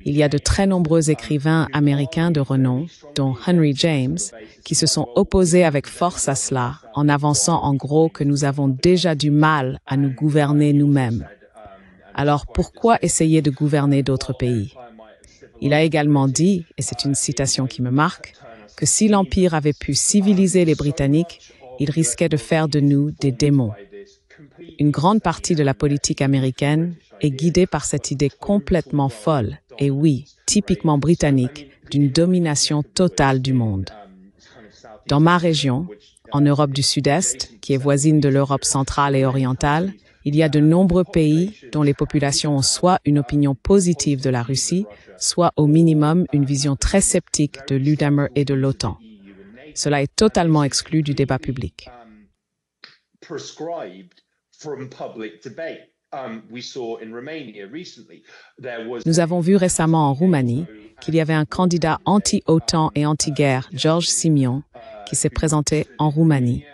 il y a de très nombreux écrivains américains de renom, dont Henry James, qui se sont opposés avec force à cela, en avançant en gros que nous avons déjà du mal à nous gouverner nous-mêmes. Alors pourquoi essayer de gouverner d'autres pays? Il a également dit, et c'est une citation qui me marque, que si l'Empire avait pu civiliser les Britanniques, il risquait de faire de nous des démons. Une grande partie de la politique américaine est guidée par cette idée complètement folle, et oui, typiquement britannique, d'une domination totale du monde. Dans ma région, en Europe du Sud-Est, qui est voisine de l'Europe centrale et orientale, il y a de nombreux pays dont les populations ont soit une opinion positive de la Russie, soit au minimum une vision très sceptique de l'UDMR et de l'OTAN. Cela est totalement exclu du débat public. Nous avons vu récemment en Roumanie qu'il y avait un candidat anti-OTAN et anti-guerre, George Simion, qui s'est présenté en Roumanie.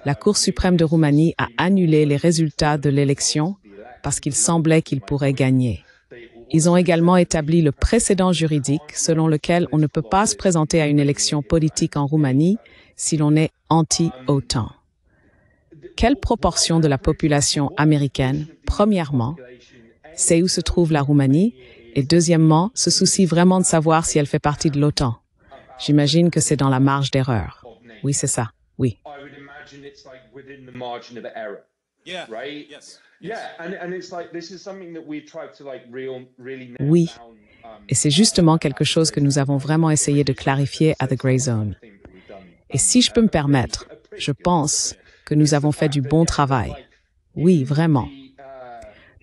La Cour suprême de Roumanie a annulé les résultats de l'élection parce qu'il semblait qu'il pourrait gagner. Ils ont également établi le précédent juridique selon lequel on ne peut pas se présenter à une élection politique en Roumanie si l'on est anti-OTAN. Quelle proportion de la population américaine, premièrement, sait où se trouve la Roumanie et deuxièmement, se soucie vraiment de savoir si elle fait partie de l'OTAN? J'imagine que c'est dans la marge d'erreur. Oui, c'est ça. Oui. Oui. Et c'est justement quelque chose que nous avons vraiment essayé de clarifier à The Grey Zone. Et si je peux me permettre, je pense que nous avons fait du bon travail. Oui, vraiment.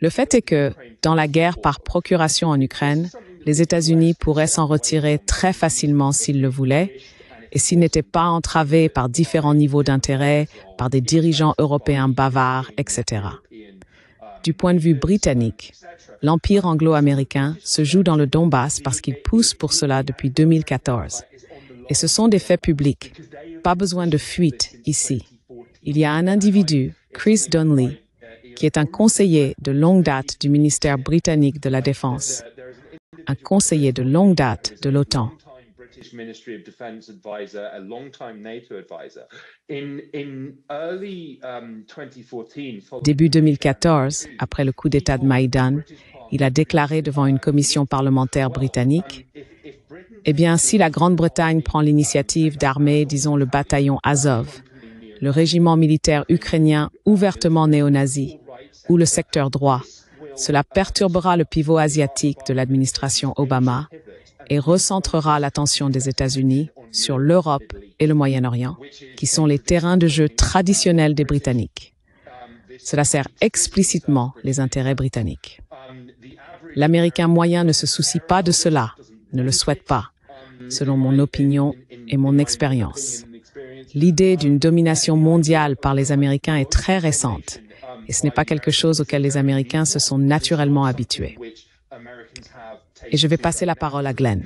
Le fait est que, dans la guerre par procuration en Ukraine, les États-Unis pourraient s'en retirer très facilement s'ils le voulaient, et s'ils n'étaient pas entravés par différents niveaux d'intérêt, par des dirigeants européens bavards, etc. Du point de vue britannique, l'empire anglo-américain se joue dans le Donbass parce qu'il pousse pour cela depuis 2014. Et ce sont des faits publics. Pas besoin de fuite ici. Il y a un individu, Chris Donnelly, qui est un conseiller de longue date du ministère britannique de la Défense, un conseiller de longue date de l'OTAN. Début 2014, après le coup d'État de Maïdan, il a déclaré devant une commission parlementaire britannique « Eh bien, si la Grande-Bretagne prend l'initiative d'armer, disons, le bataillon Azov, le régiment militaire ukrainien ouvertement néo-nazi, ou le secteur droit, cela perturbera le pivot asiatique de l'administration Obama et recentrera l'attention des États-Unis sur l'Europe et le Moyen-Orient, qui sont les terrains de jeu traditionnels des Britanniques. Cela sert explicitement les intérêts britanniques. L'Américain moyen ne se soucie pas de cela, ne le souhaite pas, selon mon opinion et mon expérience. L'idée d'une domination mondiale par les Américains est très récente, et ce n'est pas quelque chose auquel les Américains se sont naturellement habitués. Et je vais passer la parole à Glenn.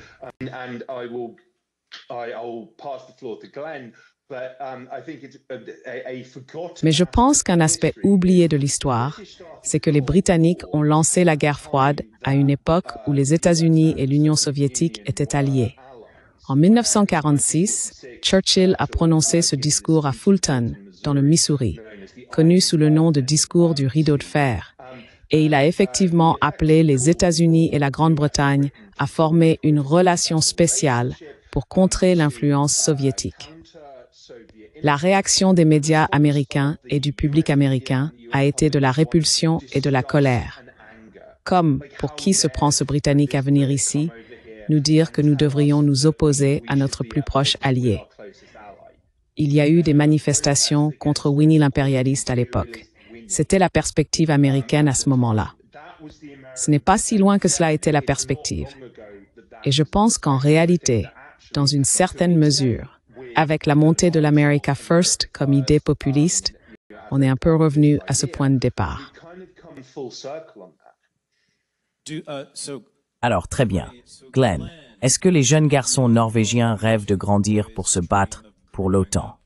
Mais je pense qu'un aspect oublié de l'histoire, c'est que les Britanniques ont lancé la guerre froide à une époque où les États-Unis et l'Union soviétique étaient alliés. En 1946, Churchill a prononcé ce discours à Fulton, dans le Missouri, connu sous le nom de discours du rideau de fer, et il a effectivement appelé les États-Unis et la Grande-Bretagne à former une relation spéciale pour contrer l'influence soviétique. La réaction des médias américains et du public américain a été de la répulsion et de la colère. Comme, pour qui se prend ce Britannique à venir ici, nous dire que nous devrions nous opposer à notre plus proche allié. Il y a eu des manifestations contre Winnie l'impérialiste à l'époque. C'était la perspective américaine à ce moment-là. Ce n'est pas si loin que cela était la perspective. Et je pense qu'en réalité, dans une certaine mesure, avec la montée de l'America First comme idée populiste, on est un peu revenu à ce point de départ. Alors, très bien. Glenn, est-ce que les jeunes garçons norvégiens rêvent de grandir pour se battre pour l'OTAN?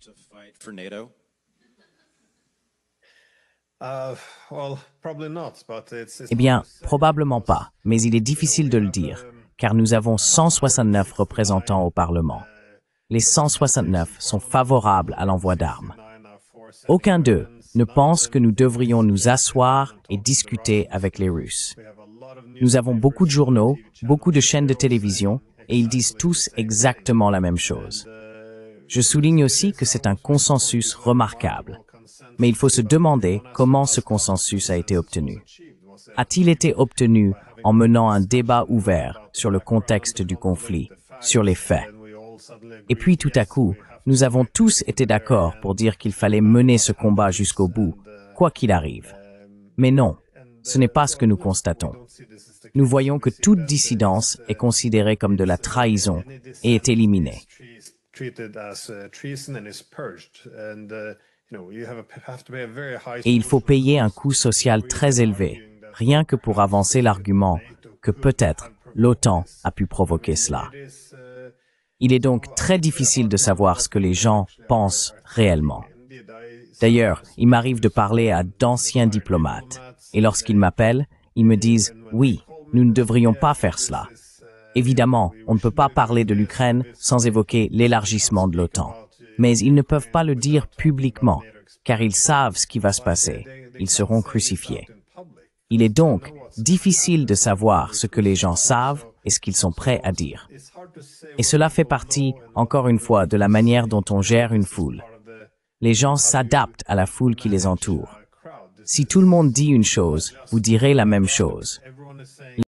Eh bien, probablement pas, mais il est difficile de le dire, car nous avons 169 représentants au Parlement. Les 169 sont favorables à l'envoi d'armes. Aucun d'eux ne pense que nous devrions nous asseoir et discuter avec les Russes. Nous avons beaucoup de journaux, beaucoup de chaînes de télévision, et ils disent tous exactement la même chose. Je souligne aussi que c'est un consensus remarquable. Mais il faut se demander comment ce consensus a été obtenu. A-t-il été obtenu en menant un débat ouvert sur le contexte du conflit, sur les faits? Et puis tout à coup, nous avons tous été d'accord pour dire qu'il fallait mener ce combat jusqu'au bout, quoi qu'il arrive. Mais non, ce n'est pas ce que nous constatons. Nous voyons que toute dissidence est considérée comme de la trahison et est éliminée. Et il faut payer un coût social très élevé, rien que pour avancer l'argument que peut-être l'OTAN a pu provoquer cela. Il est donc très difficile de savoir ce que les gens pensent réellement. D'ailleurs, il m'arrive de parler à d'anciens diplomates, et lorsqu'ils m'appellent, ils me disent « Oui, nous ne devrions pas faire cela ». Évidemment, on ne peut pas parler de l'Ukraine sans évoquer l'élargissement de l'OTAN. Mais ils ne peuvent pas le dire publiquement, car ils savent ce qui va se passer. Ils seront crucifiés. Il est donc difficile de savoir ce que les gens savent et ce qu'ils sont prêts à dire. Et cela fait partie, encore une fois, de la manière dont on gère une foule. Les gens s'adaptent à la foule qui les entoure. Si tout le monde dit une chose, vous direz la même chose.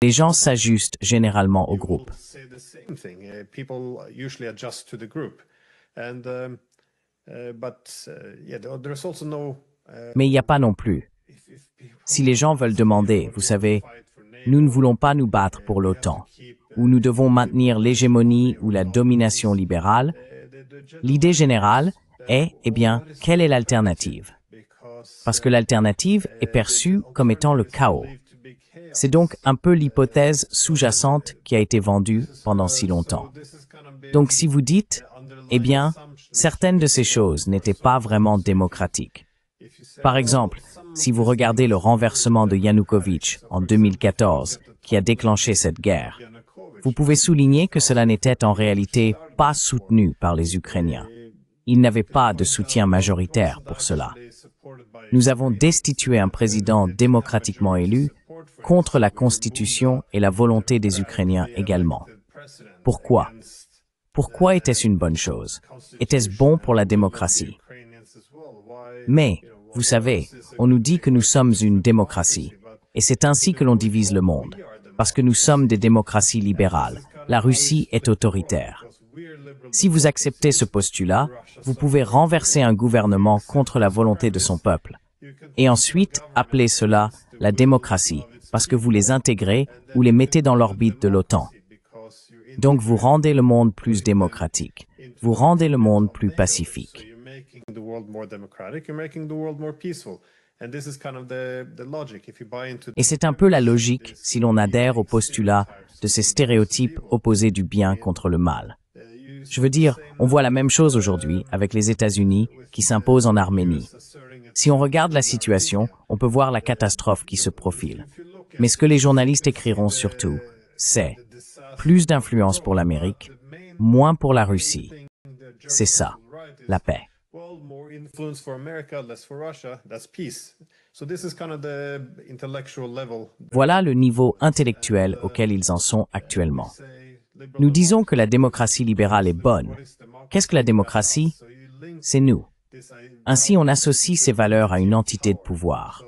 Les gens s'ajustent généralement au groupe. Mais il n'y a pas non plus. Si les gens veulent demander, vous savez, nous ne voulons pas nous battre pour l'OTAN, ou nous devons maintenir l'hégémonie ou la domination libérale, l'idée générale est, eh bien, quelle est l'alternative? Parce que l'alternative est perçue comme étant le chaos. C'est donc un peu l'hypothèse sous-jacente qui a été vendue pendant si longtemps. Donc si vous dites, eh bien, certaines de ces choses n'étaient pas vraiment démocratiques. Par exemple, si vous regardez le renversement de Yanukovych en 2014, qui a déclenché cette guerre, vous pouvez souligner que cela n'était en réalité pas soutenu par les Ukrainiens. Ils n'avaient pas de soutien majoritaire pour cela. Nous avons destitué un président démocratiquement élu contre la Constitution et la volonté des Ukrainiens également. Pourquoi? Pourquoi était-ce une bonne chose? Était-ce bon pour la démocratie? Mais, vous savez, on nous dit que nous sommes une démocratie, et c'est ainsi que l'on divise le monde, parce que nous sommes des démocraties libérales. La Russie est autoritaire. Si vous acceptez ce postulat, vous pouvez renverser un gouvernement contre la volonté de son peuple, et ensuite appeler cela la démocratie, parce que vous les intégrez ou les mettez dans l'orbite de l'OTAN. Donc vous rendez le monde plus démocratique, vous rendez le monde plus pacifique. Et c'est un peu la logique si l'on adhère au postulat de ces stéréotypes opposés du bien contre le mal. Je veux dire, on voit la même chose aujourd'hui avec les États-Unis qui s'imposent en Arménie. Si on regarde la situation, on peut voir la catastrophe qui se profile. Mais ce que les journalistes écriront surtout, c'est plus d'influence pour l'Amérique, moins pour la Russie. C'est ça, la paix. Voilà le niveau intellectuel auquel ils en sont actuellement. Nous disons que la démocratie libérale est bonne. Qu'est-ce que la démocratie? C'est nous. Ainsi, on associe ces valeurs à une entité de pouvoir.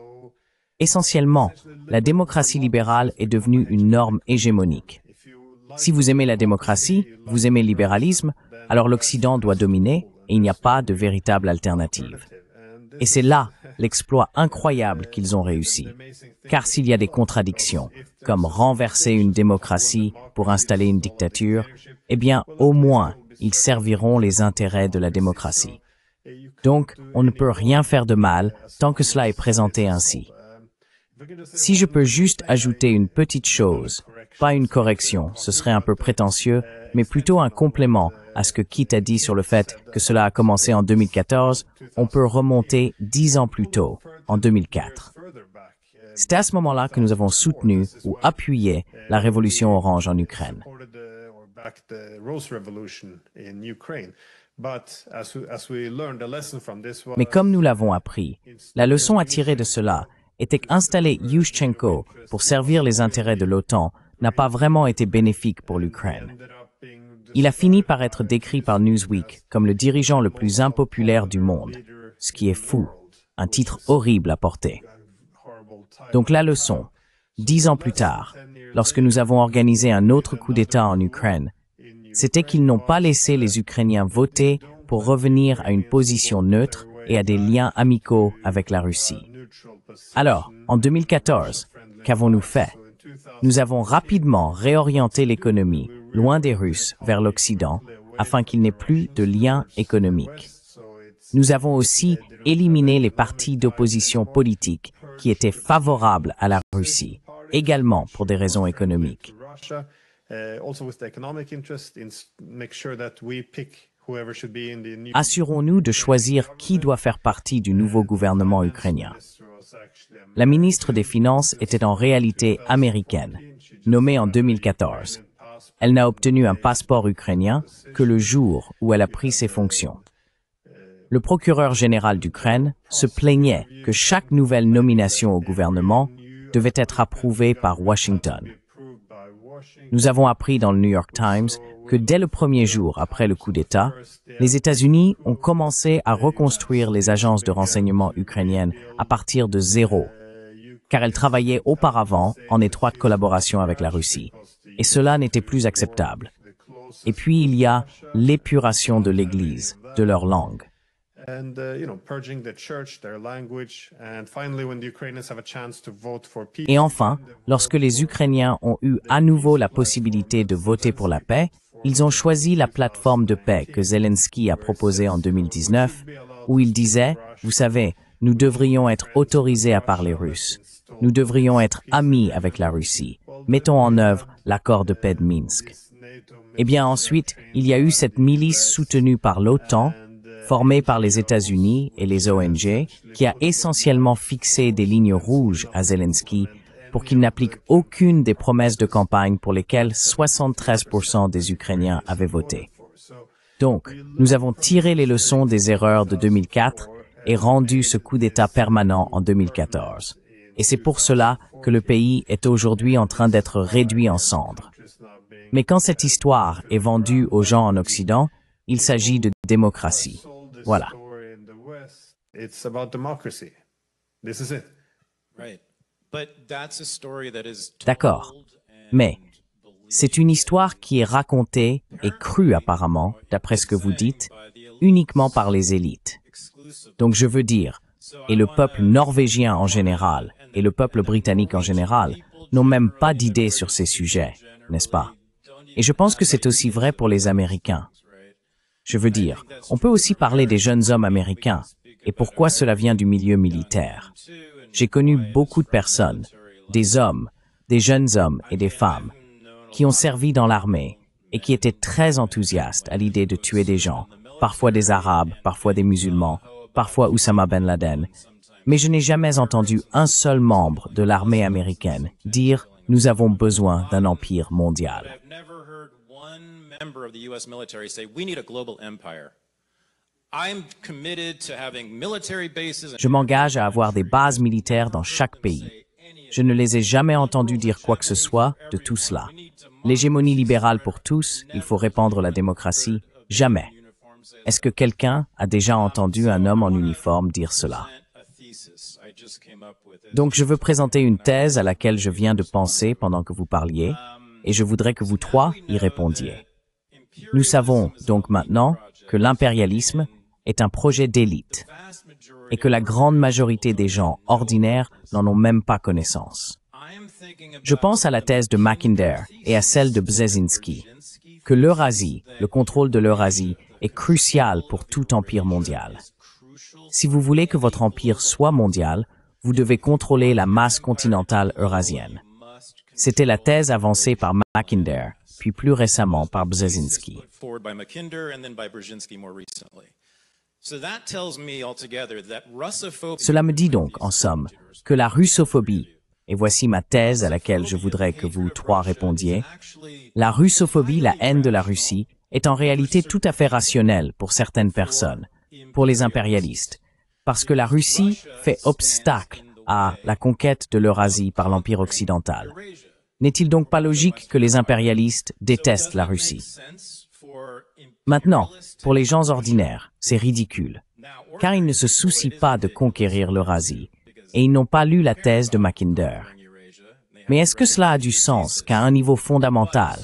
Essentiellement, la démocratie libérale est devenue une norme hégémonique. Si vous aimez la démocratie, vous aimez le libéralisme, alors l'Occident doit dominer et il n'y a pas de véritable alternative. Et c'est là l'exploit incroyable qu'ils ont réussi. Car s'il y a des contradictions, comme renverser une démocratie pour installer une dictature, eh bien, au moins, ils serviront les intérêts de la démocratie. Donc, on ne peut rien faire de mal tant que cela est présenté ainsi. Si je peux juste ajouter une petite chose, pas une correction, ce serait un peu prétentieux, mais plutôt un complément à ce que Kit a dit sur le fait que cela a commencé en 2014, on peut remonter 10 ans plus tôt, en 2004. C'est à ce moment-là que nous avons soutenu ou appuyé la révolution orange en Ukraine. Mais comme nous l'avons appris, la leçon à tirer de cela était qu'installer Yushchenko pour servir les intérêts de l'OTAN n'a pas vraiment été bénéfique pour l'Ukraine. Il a fini par être décrit par Newsweek comme le dirigeant le plus impopulaire du monde, ce qui est fou, un titre horrible à porter. Donc la leçon, 10 ans plus tard, lorsque nous avons organisé un autre coup d'État en Ukraine, c'était qu'ils n'ont pas laissé les Ukrainiens voter pour revenir à une position neutre et à des liens amicaux avec la Russie. Alors, en 2014, qu'avons-nous fait? Nous avons rapidement réorienté l'économie, loin des Russes, vers l'Occident, afin qu'il n'ait plus de liens économiques. Nous avons aussi éliminé les partis d'opposition politique qui étaient favorables à la Russie, également pour des raisons économiques. Assurons-nous de choisir qui doit faire partie du nouveau gouvernement ukrainien. La ministre des Finances était en réalité américaine, nommée en 2014. Elle n'a obtenu un passeport ukrainien que le jour où elle a pris ses fonctions. Le procureur général d'Ukraine se plaignait que chaque nouvelle nomination au gouvernement devait être approuvée par Washington. Nous avons appris dans le New York Times que dès le premier jour après le coup d'État, les États-Unis ont commencé à reconstruire les agences de renseignement ukrainiennes à partir de zéro, car elles travaillaient auparavant en étroite collaboration avec la Russie, et cela n'était plus acceptable. Et puis il y a l'épuration de l'Église, de leur langue. Et enfin, lorsque les Ukrainiens ont eu à nouveau la possibilité de voter pour la paix, ils ont choisi la plateforme de paix que Zelensky a proposée en 2019, où il disait, vous savez, nous devrions être autorisés à parler russe. Nous devrions être amis avec la Russie. Mettons en œuvre l'accord de paix de Minsk. Eh bien ensuite, il y a eu cette milice soutenue par l'OTAN, formée par les États-Unis et les ONG, qui a essentiellement fixé des lignes rouges à Zelensky pour qu'il n'applique aucune des promesses de campagne pour lesquelles 73% des Ukrainiens avaient voté. Donc, nous avons tiré les leçons des erreurs de 2004 et rendu ce coup d'État permanent en 2014. Et c'est pour cela que le pays est aujourd'hui en train d'être réduit en cendres. Mais quand cette histoire est vendue aux gens en Occident, il s'agit de démocratie. Voilà. D'accord. Mais c'est une histoire qui est racontée et crue apparemment, d'après ce que vous dites, uniquement par les élites. Donc je veux dire, et le peuple norvégien en général, et le peuple britannique en général, n'ont même pas d'idée sur ces sujets, n'est-ce pas? Et je pense que c'est aussi vrai pour les Américains. Je veux dire, on peut aussi parler des jeunes hommes américains, et pourquoi cela vient du milieu militaire. J'ai connu beaucoup de personnes, des hommes, des jeunes hommes et des femmes, qui ont servi dans l'armée et qui étaient très enthousiastes à l'idée de tuer des gens, parfois des Arabes, parfois des musulmans, parfois Oussama Ben Laden. Mais je n'ai jamais entendu un seul membre de l'armée américaine dire « Nous avons besoin d'un empire mondial ». Je m'engage à avoir des bases militaires dans chaque pays. Je ne les ai jamais entendus dire quoi que ce soit de tout cela. L'hégémonie libérale pour tous, il faut répandre la démocratie, jamais. Est-ce que quelqu'un a déjà entendu un homme en uniforme dire cela? Donc je veux présenter une thèse à laquelle je viens de penser pendant que vous parliez, et je voudrais que vous trois y répondiez. Nous savons donc maintenant que l'impérialisme est un projet d'élite et que la grande majorité des gens ordinaires n'en ont même pas connaissance. Je pense à la thèse de Mackinder et à celle de Brzezinski, que l'Eurasie, le contrôle de l'Eurasie, est crucial pour tout empire mondial. Si vous voulez que votre empire soit mondial, vous devez contrôler la masse continentale eurasienne. C'était la thèse avancée par Mackinder, puis plus récemment par Brzezinski. Cela me dit donc, en somme, que la russophobie, et voici ma thèse à laquelle je voudrais que vous trois répondiez, la russophobie, la haine de la Russie, est en réalité tout à fait rationnelle pour certaines personnes, pour les impérialistes, parce que la Russie fait obstacle à la conquête de l'Eurasie par l'Empire occidental. N'est-il donc pas logique que les impérialistes détestent la Russie? Maintenant, pour les gens ordinaires, c'est ridicule, car ils ne se soucient pas de conquérir l'Eurasie, et ils n'ont pas lu la thèse de Mackinder. Mais est-ce que cela a du sens qu'à un niveau fondamental,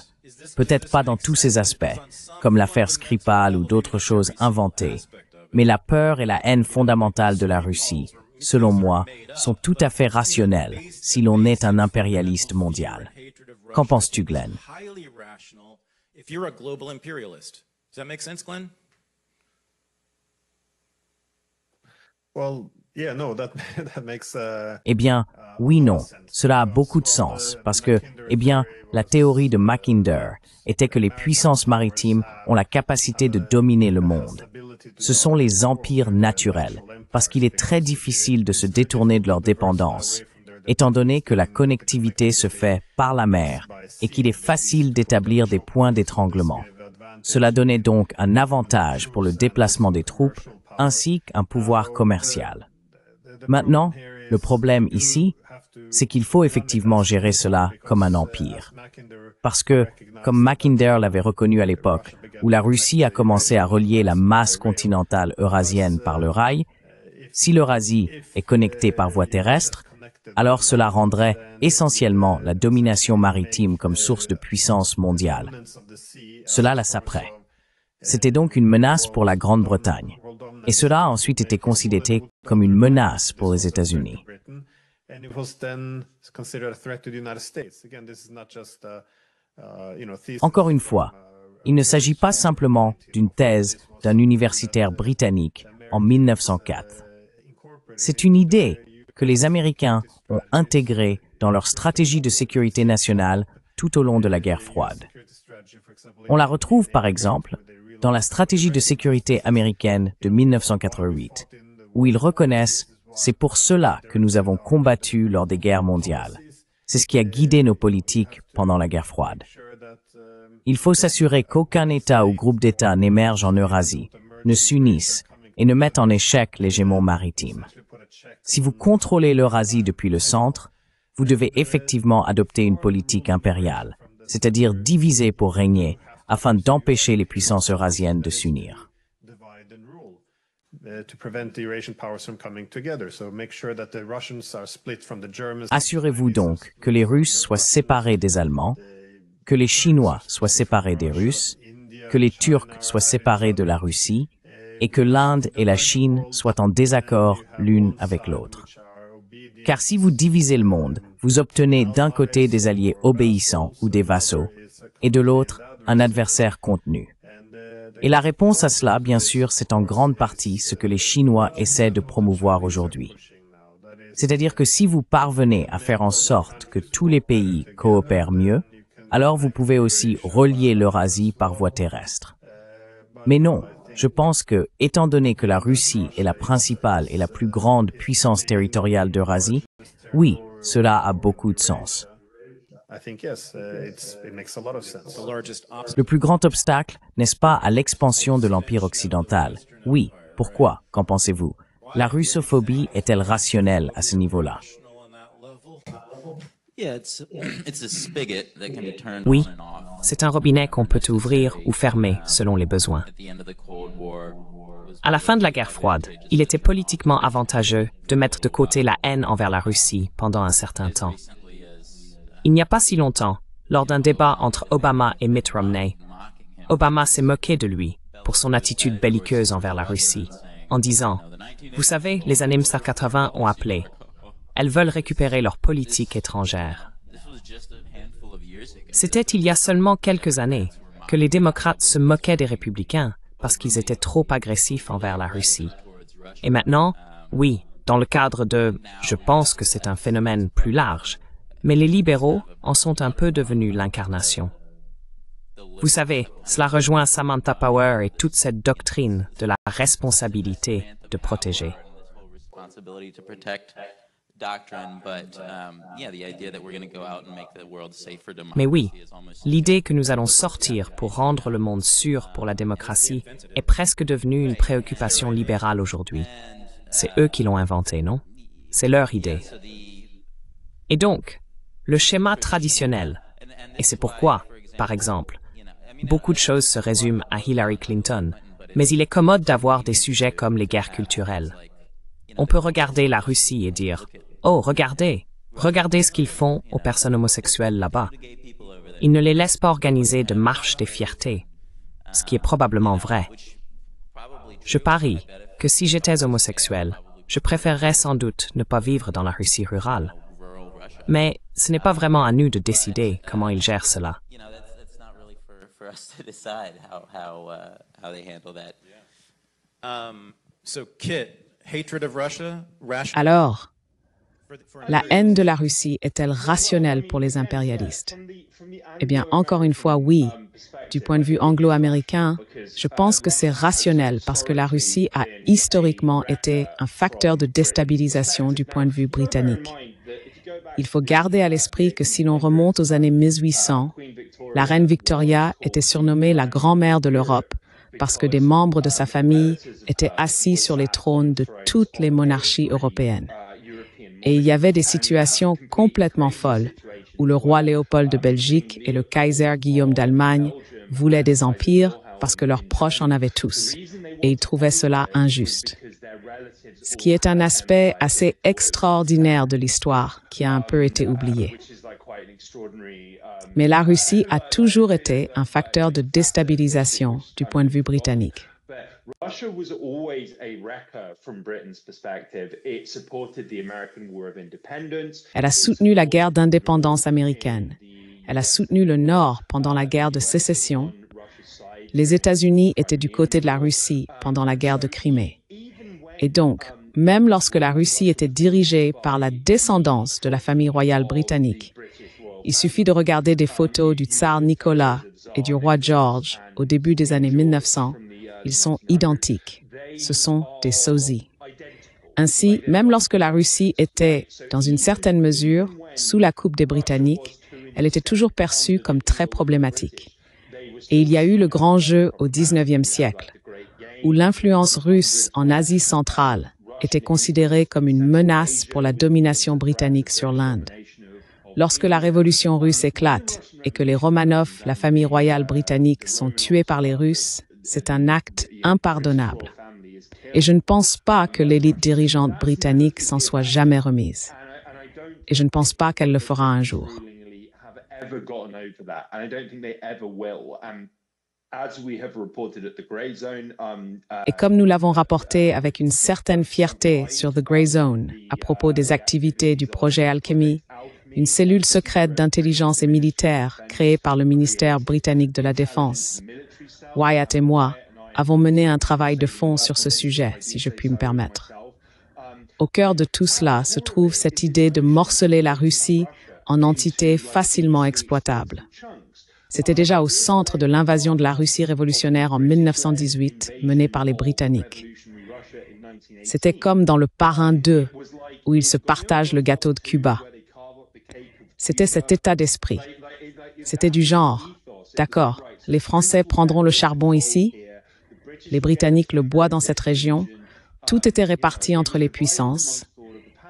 peut-être pas dans tous ses aspects, comme l'affaire Skripal ou d'autres choses inventées, mais la peur et la haine fondamentale de la Russie, selon moi, sont tout à fait rationnelles si l'on est un impérialiste mondial. Qu'en penses-tu, Glenn? Eh bien, oui, non. Cela a beaucoup de sens parce que, eh bien, la théorie de Mackinder était que les puissances maritimes ont la capacité de dominer le monde. Ce sont les empires naturels, parce qu'il est très difficile de se détourner de leur dépendance, étant donné que la connectivité se fait par la mer et qu'il est facile d'établir des points d'étranglement. Cela donnait donc un avantage pour le déplacement des troupes ainsi qu'un pouvoir commercial. Maintenant, le problème ici, c'est qu'il faut effectivement gérer cela comme un empire. Parce que, comme Mackinder l'avait reconnu à l'époque, où la Russie a commencé à relier la masse continentale eurasienne par le rail, si l'Eurasie est connectée par voie terrestre, alors cela rendrait essentiellement la domination maritime comme source de puissance mondiale. Cela la saperait. C'était donc une menace pour la Grande-Bretagne. Et cela a ensuite été considéré comme une menace pour les États-Unis. Encore une fois, il ne s'agit pas simplement d'une thèse d'un universitaire britannique en 1904. C'est une idée que les Américains ont intégrée dans leur stratégie de sécurité nationale tout au long de la guerre froide. On la retrouve par exemple dans la stratégie de sécurité américaine de 1988, où ils reconnaissent « c'est pour cela que nous avons combattu lors des guerres mondiales ». C'est ce qui a guidé nos politiques pendant la guerre froide. Il faut s'assurer qu'aucun État ou groupe d'États n'émerge en Eurasie, ne s'unisse et ne mette en échec l'hégémon maritime. Si vous contrôlez l'Eurasie depuis le centre, vous devez effectivement adopter une politique impériale, c'est-à-dire diviser pour régner, afin d'empêcher les puissances eurasiennes de s'unir. Assurez-vous donc que les Russes soient séparés des Allemands, que les Chinois soient séparés des Russes, que les Turcs soient séparés de la Russie, et que l'Inde et la Chine soient en désaccord l'une avec l'autre. Car si vous divisez le monde, vous obtenez d'un côté des alliés obéissants ou des vassaux, et de l'autre, un adversaire contenu. Et la réponse à cela, bien sûr, c'est en grande partie ce que les Chinois essaient de promouvoir aujourd'hui. C'est-à-dire que si vous parvenez à faire en sorte que tous les pays coopèrent mieux, alors vous pouvez aussi relier l'Eurasie par voie terrestre. Mais non, je pense que, étant donné que la Russie est la principale et la plus grande puissance territoriale d'Eurasie, oui, cela a beaucoup de sens. Le plus grand obstacle, n'est-ce pas, à l'expansion de l'Empire occidental? Oui. Pourquoi? Qu'en pensez-vous? La russophobie est-elle rationnelle à ce niveau-là? Oui, c'est un robinet qu'on peut ouvrir ou fermer selon les besoins. À la fin de la guerre froide, il était politiquement avantageux de mettre de côté la haine envers la Russie pendant un certain temps. Il n'y a pas si longtemps, lors d'un débat entre Obama et Mitt Romney, Obama s'est moqué de lui pour son attitude belliqueuse envers la Russie, en disant « Vous savez, les années 1980 ont appelé. Elles veulent récupérer leur politique étrangère. » C'était il y a seulement quelques années que les démocrates se moquaient des républicains parce qu'ils étaient trop agressifs envers la Russie. Et maintenant, oui, dans le cadre de « je pense que c'est un phénomène plus large », mais les libéraux en sont un peu devenus l'incarnation. Vous savez, cela rejoint Samantha Power et toute cette doctrine de la responsabilité de protéger. Mais oui, l'idée que nous allons sortir pour rendre le monde sûr pour la démocratie est presque devenue une préoccupation libérale aujourd'hui. C'est eux qui l'ont inventée, non? C'est leur idée. Et donc, le schéma traditionnel, et c'est pourquoi, par exemple, beaucoup de choses se résument à Hillary Clinton, mais il est commode d'avoir des sujets comme les guerres culturelles. On peut regarder la Russie et dire « Oh, regardez ce qu'ils font aux personnes homosexuelles là-bas. Ils ne les laissent pas organiser de marche des fiertés, ce qui est probablement vrai. Je parie que si j'étais homosexuel, je préférerais sans doute ne pas vivre dans la Russie rurale. Mais ce n'est pas vraiment à nous de décider comment ils gèrent cela. So Kit, hatred of Russia rational? Alors, la haine de la Russie est-elle rationnelle pour les impérialistes? Eh bien, encore une fois, oui. Du point de vue anglo-américain, je pense que c'est rationnel parce que la Russie a historiquement été un facteur de déstabilisation du point de vue britannique. Il faut garder à l'esprit que si l'on remonte aux années 1800, la reine Victoria était surnommée la grand-mère de l'Europe parce que des membres de sa famille étaient assis sur les trônes de toutes les monarchies européennes. Et il y avait des situations complètement folles où le roi Léopold de Belgique et le Kaiser Guillaume d'Allemagne voulaient des empires parce que leurs proches en avaient tous, et ils trouvaient cela injuste. Ce qui est un aspect assez extraordinaire de l'histoire qui a un peu été oublié. Mais la Russie a toujours été un facteur de déstabilisation du point de vue britannique. Russia was always a wrecker from Britain's perspective. It supported the American War of Independence. Elle a soutenu la guerre d'indépendance américaine. Elle a soutenu le Nord pendant la guerre de sécession. Les États-Unis étaient du côté de la Russie pendant la guerre de Crimée. Et donc, même lorsque la Russie était dirigée par la descendance de la famille royale britannique, il suffit de regarder des photos du tsar Nicolas et du roi George au début des années 1900. Ils sont identiques. Ce sont des sosies. Ainsi, même lorsque la Russie était, dans une certaine mesure, sous la coupe des Britanniques, elle était toujours perçue comme très problématique. Et il y a eu le grand jeu au XIXe siècle, où l'influence russe en Asie centrale était considérée comme une menace pour la domination britannique sur l'Inde. Lorsque la révolution russe éclate et que les Romanov, la famille royale britannique, sont tués par les Russes, c'est un acte impardonnable. Et je ne pense pas que l'élite dirigeante britannique s'en soit jamais remise. Et je ne pense pas qu'elle le fera un jour. Et comme nous l'avons rapporté avec une certaine fierté sur The Grey Zone à propos des activités du projet Alchemy, une cellule secrète d'intelligence et militaire créée par le ministère britannique de la Défense, Wyatt et moi avons mené un travail de fond sur ce sujet, si je puis me permettre. Au cœur de tout cela se trouve cette idée de morceler la Russie en entités facilement exploitables. C'était déjà au centre de l'invasion de la Russie révolutionnaire en 1918, menée par les Britanniques. C'était comme dans Le Parrain 2, où ils se partagent le gâteau de Cuba. C'était cet état d'esprit. C'était du genre, d'accord, les Français prendront le charbon ici, les Britanniques le bois dans cette région, tout était réparti entre les puissances,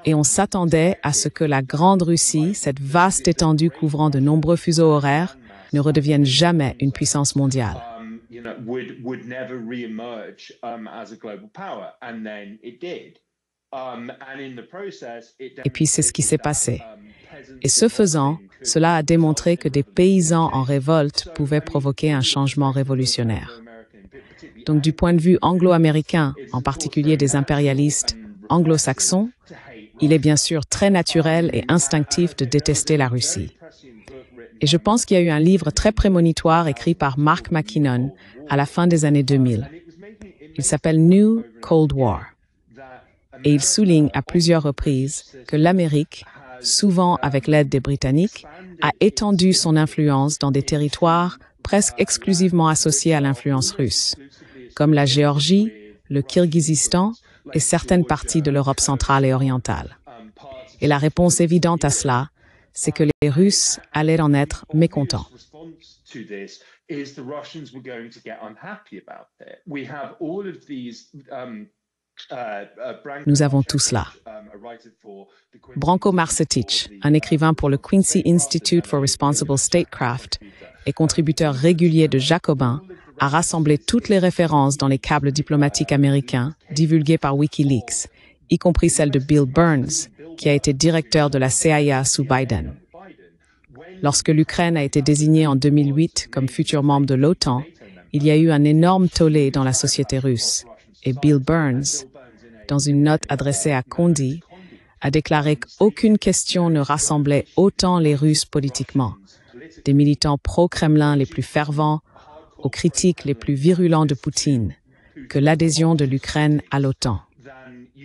et on s'attendait à ce que la Grande Russie, cette vaste étendue couvrant de nombreux fuseaux horaires, ne redevienne jamais une puissance mondiale. Et puis c'est ce qui s'est passé. Et ce faisant, cela a démontré que des paysans en révolte pouvaient provoquer un changement révolutionnaire. Donc du point de vue anglo-américain, en particulier des impérialistes anglo-saxons, il est bien sûr très naturel et instinctif de détester la Russie. Et je pense qu'il y a eu un livre très prémonitoire écrit par Mark McKinnon à la fin des années 2000. Il s'appelle New Cold War. Et il souligne à plusieurs reprises que l'Amérique, souvent avec l'aide des Britanniques, a étendu son influence dans des territoires presque exclusivement associés à l'influence russe, comme la Géorgie, le Kirghizistan et certaines parties de l'Europe centrale et orientale. Et la réponse évidente à cela, c'est que les Russes allaient en être mécontents. Nous avons tout cela. Branko Marcetic, un écrivain pour le Quincy Institute for Responsible Statecraft et contributeur régulier de Jacobin, a rassemblé toutes les références dans les câbles diplomatiques américains divulgués par Wikileaks, y compris celle de Bill Burns, qui a été directeur de la CIA sous Biden. Lorsque l'Ukraine a été désignée en 2008 comme futur membre de l'OTAN, il y a eu un énorme tollé dans la société russe, et Bill Burns, dans une note adressée à Condi, a déclaré qu'aucune question ne rassemblait autant les Russes politiquement, des militants pro-Kremlin les plus fervents aux critiques les plus virulents de Poutine, que l'adhésion de l'Ukraine à l'OTAN.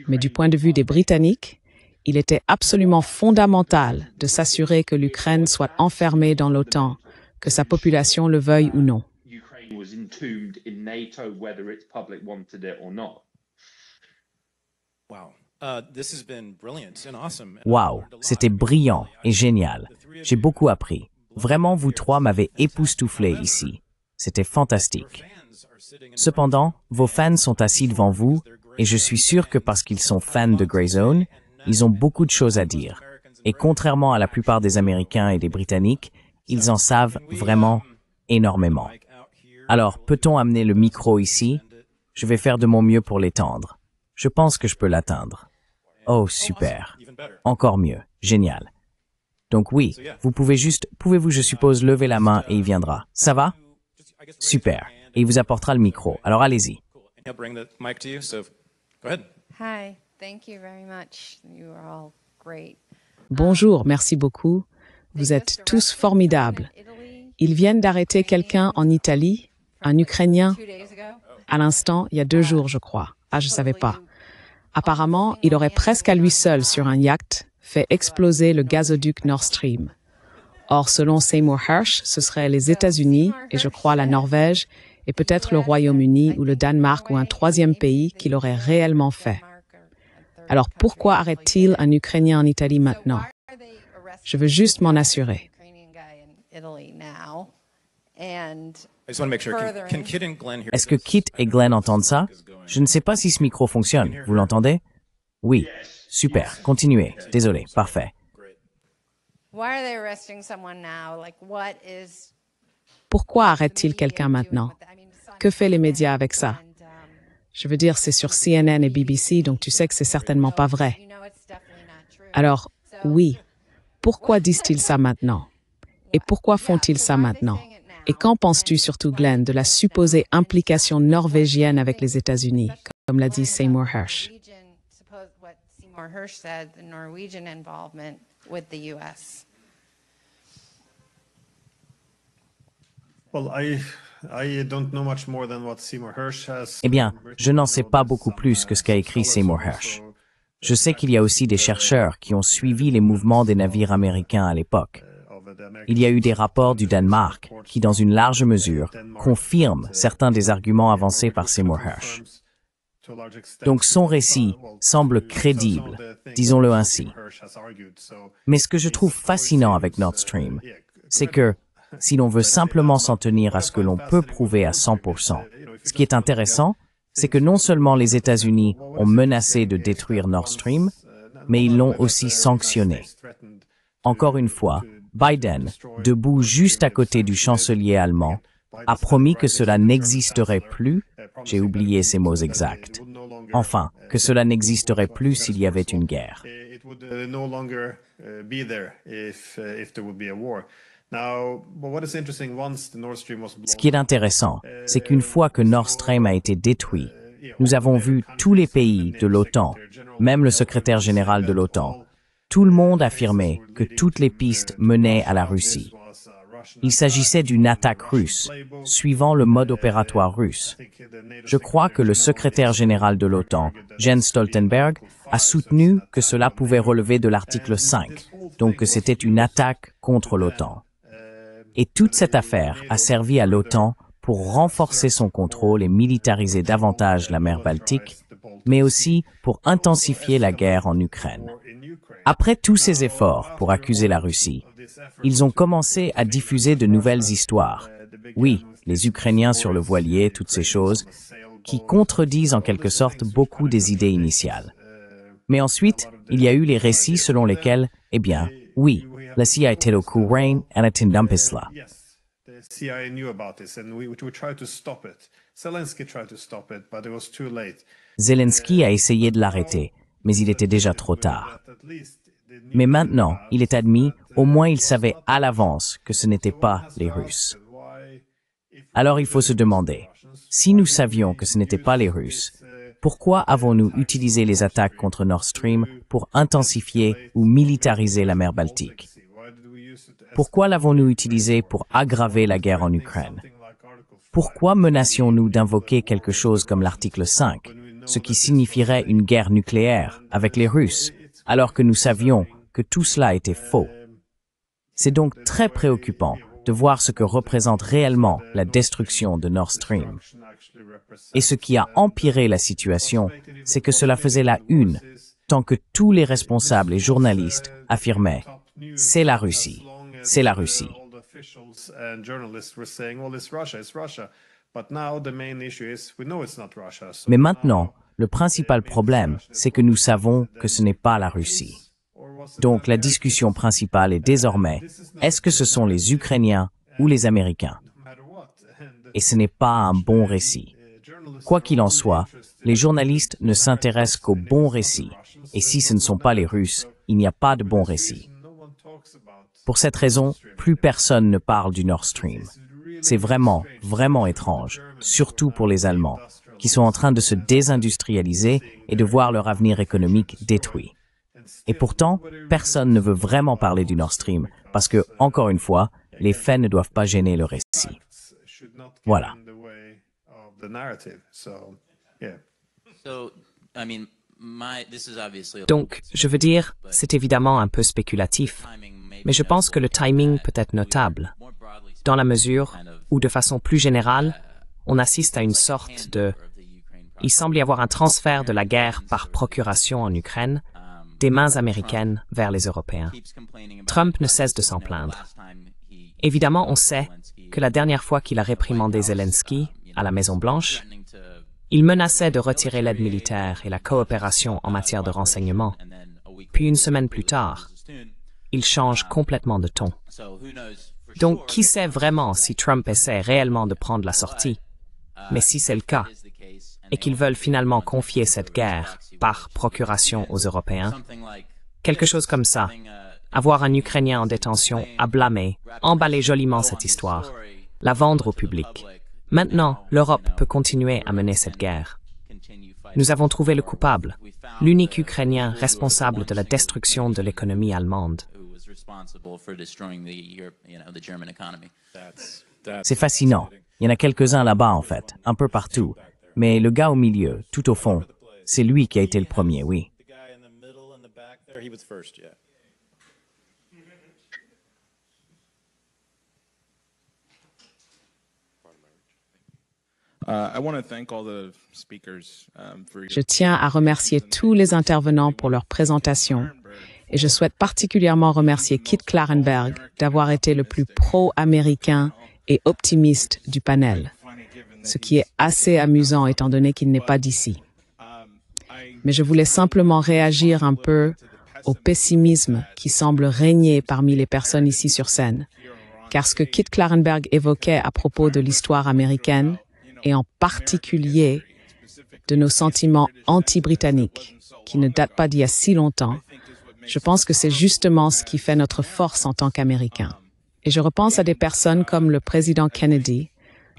Mais du point de vue des Britanniques, il était absolument fondamental de s'assurer que l'Ukraine soit enfermée dans l'OTAN, que sa population le veuille ou non. Ukraine was entombed in NATO, whether its public wanted it or not. Wow. This has been brilliant and awesome. Waouh, c'était brillant et génial. J'ai beaucoup appris. Vraiment, vous trois m'avez époustouflé ici. C'était fantastique. Cependant, vos fans sont assis devant vous et je suis sûr que parce qu'ils sont fans de Grayzone, ils ont beaucoup de choses à dire. Et contrairement à la plupart des Américains et des Britanniques, ils en savent vraiment énormément. Alors, peut-on amener le micro ici? Je vais faire de mon mieux pour l'étendre. Je pense que je peux l'atteindre. Oh, super. Encore mieux. Génial. Donc oui, pouvez-vous, je suppose, lever la main et il viendra. Ça va? Super. Et il vous apportera le micro. Alors allez-y. He'll bring the mic to you, so go ahead. Hi, thank you very much. You are all great. Bonjour, merci beaucoup. Vous êtes tous formidables. Ils viennent d'arrêter quelqu'un en Italie, un Ukrainien, à l'instant, il y a 2 jours, je crois. Ah, je ne savais pas. Apparemment, il aurait presque à lui seul, sur un yacht, fait exploser le gazoduc Nord Stream. Or, selon Seymour Hersh, ce seraient les États-Unis, et je crois la Norvège, et peut-être le Royaume-Uni ou le Danemark ou un 3e pays qui l'aurait réellement fait. Alors pourquoi arrête-t-il un Ukrainien en Italie maintenant? Je veux juste m'en assurer. I just want to make sure. Can Kit and Glenn hear? Est-ce que Kit et Glenn entendent ça? Je ne sais pas si ce micro fonctionne. Vous l'entendez? Oui. Super. Continuez. Désolé. Parfait. Why are they arresting someone now? Like, what is... Pourquoi arrête-t-il quelqu'un maintenant? Que fait les médias avec ça? Je veux dire, c'est sur CNN et BBC, donc tu sais que c'est certainement pas vrai. Alors, oui. Pourquoi disent-ils ça maintenant? Et pourquoi font-ils ça maintenant? Et qu'en penses-tu surtout, Glenn, de la supposée implication norvégienne avec les États-Unis, comme l'a dit Seymour Hersh? What Seymour Hersh said, the Norwegian involvement with the U.S. Well, I don't know much more than what Seymour Hersh has. Eh bien, je n'en sais pas beaucoup plus que ce qu'a écrit Seymour Hersh. Je sais qu'il y a aussi des chercheurs qui ont suivi les mouvements des navires américains à l'époque. Il y a eu des rapports du Danemark qui, dans une large mesure, confirment certains des arguments avancés par Seymour Hersh. Donc son récit semble crédible, disons-le ainsi. Mais ce que je trouve fascinant avec Nord Stream, c'est que, si l'on veut simplement s'en tenir à ce que l'on peut prouver à 100%, ce qui est intéressant, c'est que non seulement les États-Unis ont menacé de détruire Nord Stream, mais ils l'ont aussi sanctionné. Encore une fois, Biden, debout juste à côté du chancelier allemand, a promis que cela n'existerait plus, j'ai oublié ces mots exacts. Enfin, que cela n'existerait plus s'il y avait une guerre. Ce qui est intéressant, c'est qu'une fois que Nord Stream a été détruit, nous avons vu tous les pays de l'OTAN, même le secrétaire général de l'OTAN, tout le monde affirmait que toutes les pistes menaient à la Russie. Il s'agissait d'une attaque russe, suivant le mode opératoire russe. Je crois que le secrétaire général de l'OTAN, Jens Stoltenberg, a soutenu que cela pouvait relever de l'article 5, donc que c'était une attaque contre l'OTAN. Et toute cette affaire a servi à l'OTAN pour renforcer son contrôle et militariser davantage la mer Baltique, mais aussi pour intensifier la guerre en Ukraine. Après tous ces efforts pour accuser la Russie, ils ont commencé à diffuser de nouvelles histoires. Oui, les Ukrainiens sur le voilier, toutes ces choses, qui contredisent en quelque sorte beaucoup des idées initiales. Mais ensuite, il y a eu les récits selon lesquels, eh bien, oui, la CIA était au courant et était là. Zelensky a essayé de l'arrêter, mais il était déjà trop tard. Mais maintenant, il est admis, au moins il savait à l'avance que ce n'étaient pas les Russes. Alors il faut se demander, si nous savions que ce n'étaient pas les Russes, pourquoi avons-nous utilisé les attaques contre Nord Stream pour intensifier ou militariser la mer Baltique? Pourquoi l'avons-nous utilisé pour aggraver la guerre en Ukraine? Pourquoi menacions-nous d'invoquer quelque chose comme l'article 5, ce qui signifierait une guerre nucléaire avec les Russes, alors que nous savions que tout cela était faux. C'est donc très préoccupant de voir ce que représente réellement la destruction de Nord Stream. Et ce qui a empiré la situation, c'est que cela faisait la une, tant que tous les responsables et journalistes affirmaient « c'est la Russie, c'est la Russie ». Mais maintenant, le principal problème, c'est que nous savons que ce n'est pas la Russie. Donc la discussion principale est désormais, est-ce que ce sont les Ukrainiens ou les Américains? Et ce n'est pas un bon récit. Quoi qu'il en soit, les journalistes ne s'intéressent qu'au bon récit. Et si ce ne sont pas les Russes, il n'y a pas de bon récit. Pour cette raison, plus personne ne parle du Nord Stream. C'est vraiment, vraiment étrange, surtout pour les Allemands, qui sont en train de se désindustrialiser et de voir leur avenir économique détruit. Et pourtant, personne ne veut vraiment parler du Nord Stream, parce que, encore une fois, les faits ne doivent pas gêner le récit. Voilà. Donc, je veux dire, c'est évidemment un peu spéculatif, mais je pense que le timing peut être notable, dans la mesure où, de façon plus générale, on assiste à une sorte de... Il semble y avoir un transfert de la guerre par procuration en Ukraine, des mains américaines vers les Européens. Trump ne cesse de s'en plaindre. Évidemment, on sait que la dernière fois qu'il a réprimandé Zelensky à la Maison-Blanche, il menaçait de retirer l'aide militaire et la coopération en matière de renseignement. Puis une semaine plus tard, il change complètement de ton. Donc, qui sait vraiment si Trump essaie réellement de prendre la sortie? Mais si c'est le cas, et qu'ils veulent finalement confier cette guerre par procuration aux Européens, quelque chose comme ça, avoir un Ukrainien en détention à blâmer, emballer joliment cette histoire, la vendre au public. Maintenant, l'Europe peut continuer à mener cette guerre. Nous avons trouvé le coupable, l'unique Ukrainien responsable de la destruction de l'économie allemande. C'est fascinant. Il y en a quelques-uns là-bas, en fait, un peu partout. Mais le gars au milieu, tout au fond, c'est lui qui a été le premier, oui. Je tiens à remercier tous les intervenants pour leur présentation et je souhaite particulièrement remercier Kit Klarenberg d'avoir été le plus pro-américain et optimiste du panel, ce qui est assez amusant étant donné qu'il n'est pas d'ici. Mais je voulais simplement réagir un peu au pessimisme qui semble régner parmi les personnes ici sur scène, car ce que Kit Klarenberg évoquait à propos de l'histoire américaine, et en particulier de nos sentiments anti-britanniques, qui ne datent pas d'il y a si longtemps, je pense que c'est justement ce qui fait notre force en tant qu'Américains. Et je repense à des personnes comme le président Kennedy,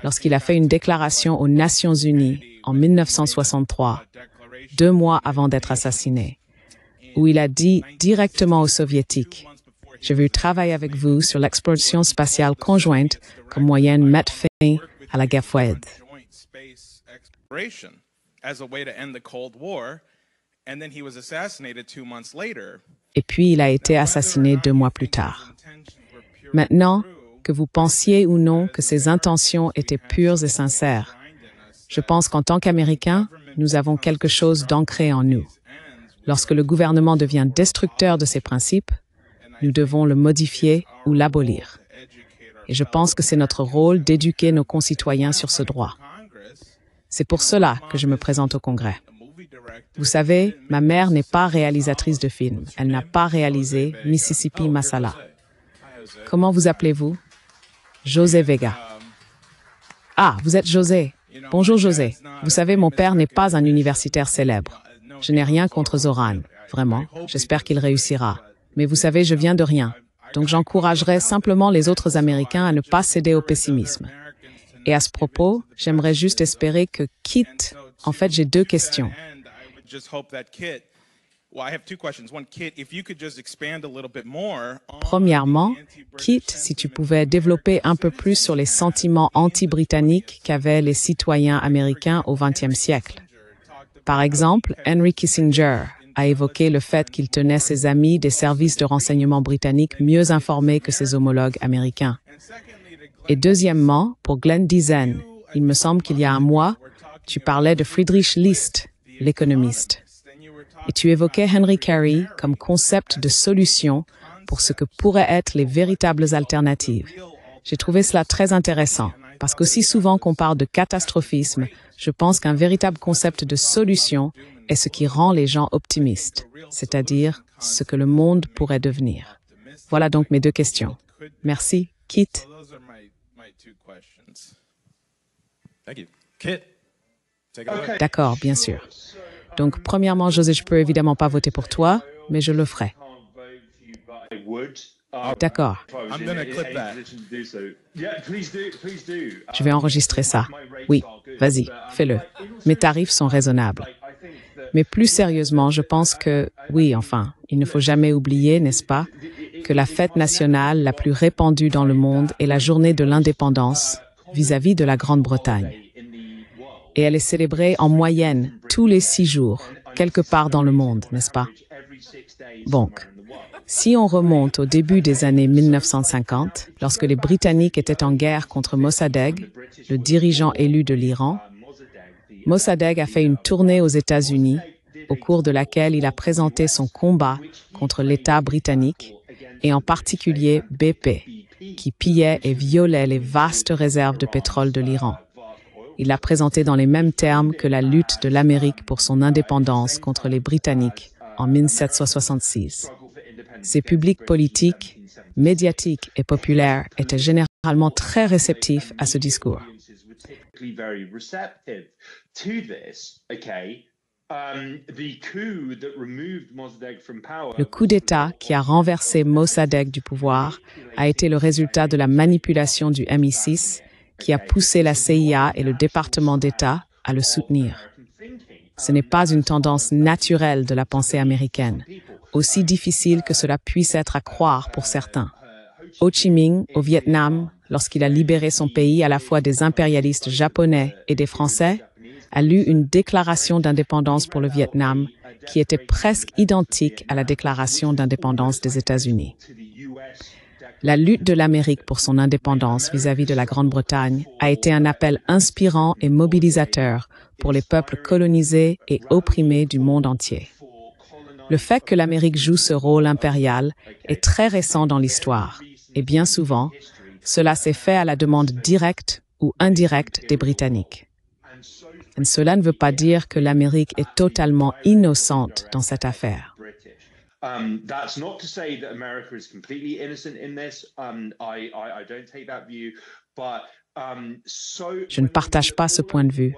lorsqu'il a fait une déclaration aux Nations Unies en 1963, 2 mois avant d'être assassiné, où il a dit directement aux Soviétiques « Je veux travailler avec vous sur l'exploration spatiale conjointe comme moyen de mettre fin à la guerre froide. » Et puis il a été assassiné 2 mois plus tard. Maintenant, que vous pensiez ou non que ses intentions étaient pures et sincères, je pense qu'en tant qu'Américains, nous avons quelque chose d'ancré en nous. Lorsque le gouvernement devient destructeur de ses principes, nous devons le modifier ou l'abolir. Et je pense que c'est notre rôle d'éduquer nos concitoyens sur ce droit. C'est pour cela que je me présente au Congrès. Vous savez, ma mère n'est pas réalisatrice de films. Elle n'a pas réalisé Mississippi Masala. Comment vous appelez-vous? José Vega. Ah, vous êtes José. Bonjour José. Vous savez, mon père n'est pas un universitaire célèbre. Je n'ai rien contre Zoran, vraiment. J'espère qu'il réussira. Mais vous savez, je viens de rien. Donc j'encouragerais simplement les autres Américains à ne pas céder au pessimisme. Et à ce propos, j'aimerais juste espérer que Kit... En fait, j'ai 2 questions. Premièrement, Kit, si tu pouvais développer un peu plus sur les sentiments anti-britanniques qu'avaient les citoyens américains au XXe siècle. Par exemple, Henry Kissinger a évoqué le fait qu'il tenait ses amis des services de renseignement britanniques mieux informés que ses homologues américains. Et deuxièmement, pour Glenn Diesen, il me semble qu'il y a un mois, tu parlais de Friedrich List, l'économiste. Et tu évoquais Henry Carey comme concept de solution pour ce que pourraient être les véritables alternatives. J'ai trouvé cela très intéressant, parce qu'aussi souvent qu'on parle de catastrophisme, je pense qu'un véritable concept de solution est ce qui rend les gens optimistes, c'est-à-dire ce que le monde pourrait devenir. Voilà donc mes deux questions. Merci. Kit. D'accord, bien sûr. Donc, premièrement, José, je peux évidemment pas voter pour toi, mais je le ferai. D'accord. Je vais enregistrer ça. Oui, vas-y, fais-le. Mes tarifs sont raisonnables. Mais plus sérieusement, je pense que, oui, enfin, il ne faut jamais oublier, n'est-ce pas, que la fête nationale la plus répandue dans le monde est la journée de l'indépendance vis-à-vis de la Grande-Bretagne. Et elle est célébrée en moyenne tous les 6 jours, quelque part dans le monde, n'est-ce pas? Donc, si on remonte au début des années 1950, lorsque les Britanniques étaient en guerre contre Mossadegh, le dirigeant élu de l'Iran, Mossadegh a fait une tournée aux États-Unis, au cours de laquelle il a présenté son combat contre l'État britannique, et en particulier BP, qui pillait et violait les vastes réserves de pétrole de l'Iran. Il l'a présenté dans les mêmes termes que la lutte de l'Amérique pour son indépendance contre les Britanniques en 1766. Ces publics politiques, médiatiques et populaires étaient généralement très réceptifs à ce discours. Le coup d'État qui a renversé Mossadegh du pouvoir a été le résultat de la manipulation du MI6 qui a poussé la CIA et le département d'État à le soutenir. Ce n'est pas une tendance naturelle de la pensée américaine, aussi difficile que cela puisse être à croire pour certains. Ho Chi Minh, au Vietnam, lorsqu'il a libéré son pays à la fois des impérialistes japonais et des Français, a lu une déclaration d'indépendance pour le Vietnam qui était presque identique à la déclaration d'indépendance des États-Unis. La lutte de l'Amérique pour son indépendance vis-à-vis de la Grande-Bretagne a été un appel inspirant et mobilisateur pour les peuples colonisés et opprimés du monde entier. Le fait que l'Amérique joue ce rôle impérial est très récent dans l'histoire, et bien souvent, cela s'est fait à la demande directe ou indirecte des Britanniques. Et cela ne veut pas dire que l'Amérique est totalement innocente dans cette affaire. That's not to say that America is completely innocent in this. I don't take that view, but Je ne partage pas ce point de vue.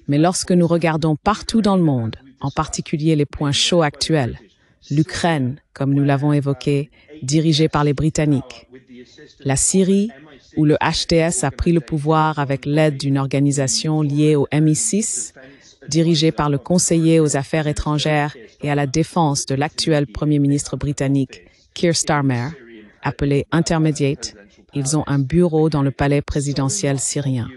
Mais lorsque nous regardons partout dans le monde, en particulier les points chauds actuels, l'Ukraine, comme nous l'avons évoqué, dirigée par les Britanniques, la Syrie, où le HTS a pris le pouvoir avec l'aide d'une organisation liée au MI6, dirigée par le conseiller aux affaires étrangères et à la défense de l'actuel Premier ministre britannique, Keir Starmer, appelé Intermediate, ils ont un bureau dans le palais présidentiel syrien.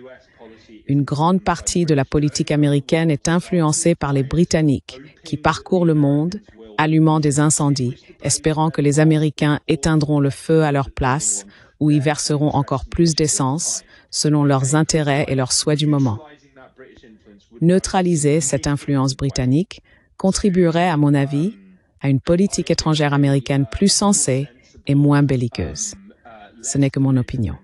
Une grande partie de la politique américaine est influencée par les Britanniques, qui parcourent le monde, allumant des incendies, espérant que les Américains éteindront le feu à leur place ou y verseront encore plus d'essence, selon leurs intérêts et leurs souhaits du moment. Neutraliser cette influence britannique contribuerait, à mon avis, à une politique étrangère américaine plus sensée et moins belliqueuse. Ce n'est que mon opinion.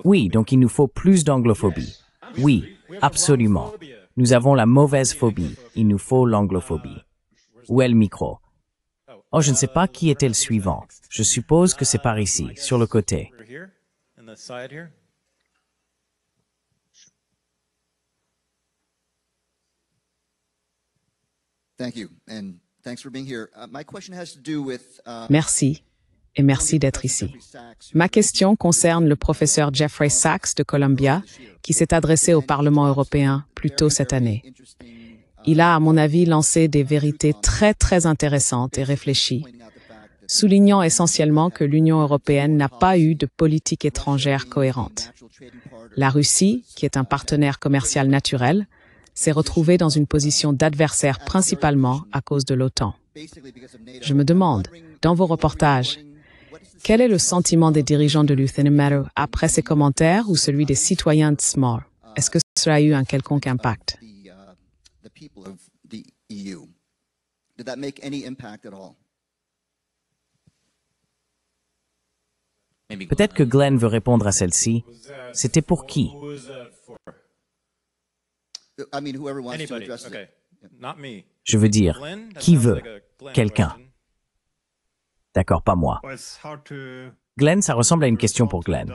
Oui, donc il nous faut plus d'anglophobie. Oui, absolument. Nous avons la mauvaise phobie. Il nous faut l'anglophobie. Où est le micro? Oh, je ne sais pas qui était le suivant. Je suppose que c'est par ici, sur le côté. Merci, et merci d'être ici. Ma question concerne le professeur Jeffrey Sachs de Columbia, qui s'est adressé au Parlement européen plus tôt cette année. Il a, à mon avis, lancé des vérités très, très intéressantes et réfléchies, soulignant essentiellement que l'Union européenne n'a pas eu de politique étrangère cohérente. La Russie, qui est un partenaire commercial naturel, s'est retrouvée dans une position d'adversaire principalement à cause de l'OTAN. Je me demande, dans vos reportages, quel est le sentiment des dirigeants de l'Uthenimaru après ces commentaires ou celui des citoyens de Small? Est-ce que cela a eu un quelconque impact? Peut-être que Glenn veut répondre à celle-ci. C'était pour qui? Anybody. Okay. Not me. Je veux dire, Glenn? That qui sounds veut? like a Glenn Quelqu'un. question. D'accord, pas moi. Glenn, ça ressemble à une question pour Glenn.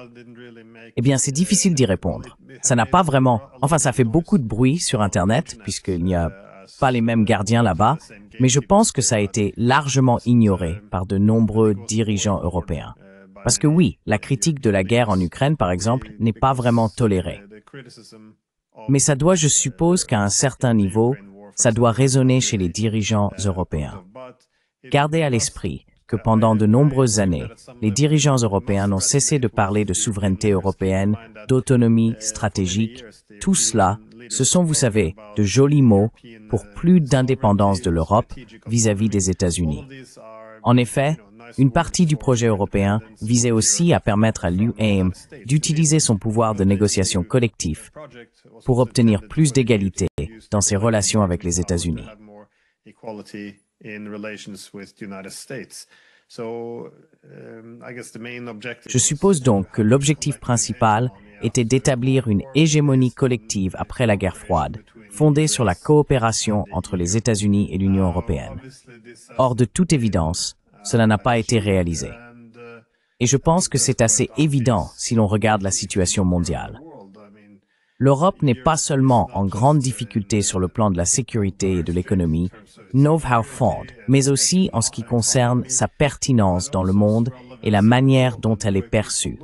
Eh bien, c'est difficile d'y répondre. Ça n'a pas vraiment... Enfin, ça fait beaucoup de bruit sur Internet, puisqu'il n'y a pas les mêmes gardiens là-bas, mais je pense que ça a été largement ignoré par de nombreux dirigeants européens. Parce que oui, la critique de la guerre en Ukraine, par exemple, n'est pas vraiment tolérée. Mais ça doit, je suppose qu'à un certain niveau, ça doit résonner chez les dirigeants européens. Gardez à l'esprit que pendant de nombreuses années, les dirigeants européens n'ont cessé de parler de souveraineté européenne, d'autonomie stratégique. Tout cela, ce sont, vous savez, de jolis mots pour plus d'indépendance de l'Europe vis-à-vis des États-Unis. En effet, une partie du projet européen visait aussi à permettre à l'UAM d'utiliser son pouvoir de négociation collectif pour obtenir plus d'égalité dans ses relations avec les États-Unis. Je suppose donc que l'objectif principal était d'établir une hégémonie collective après la guerre froide, fondée sur la coopération entre les États-Unis et l'Union européenne. Or, de toute évidence, cela n'a pas été réalisé. Et je pense que c'est assez évident si l'on regarde la situation mondiale. L'Europe n'est pas seulement en grande difficulté sur le plan de la sécurité et de l'économie, know-how fond, mais aussi en ce qui concerne sa pertinence dans le monde et la manière dont elle est perçue.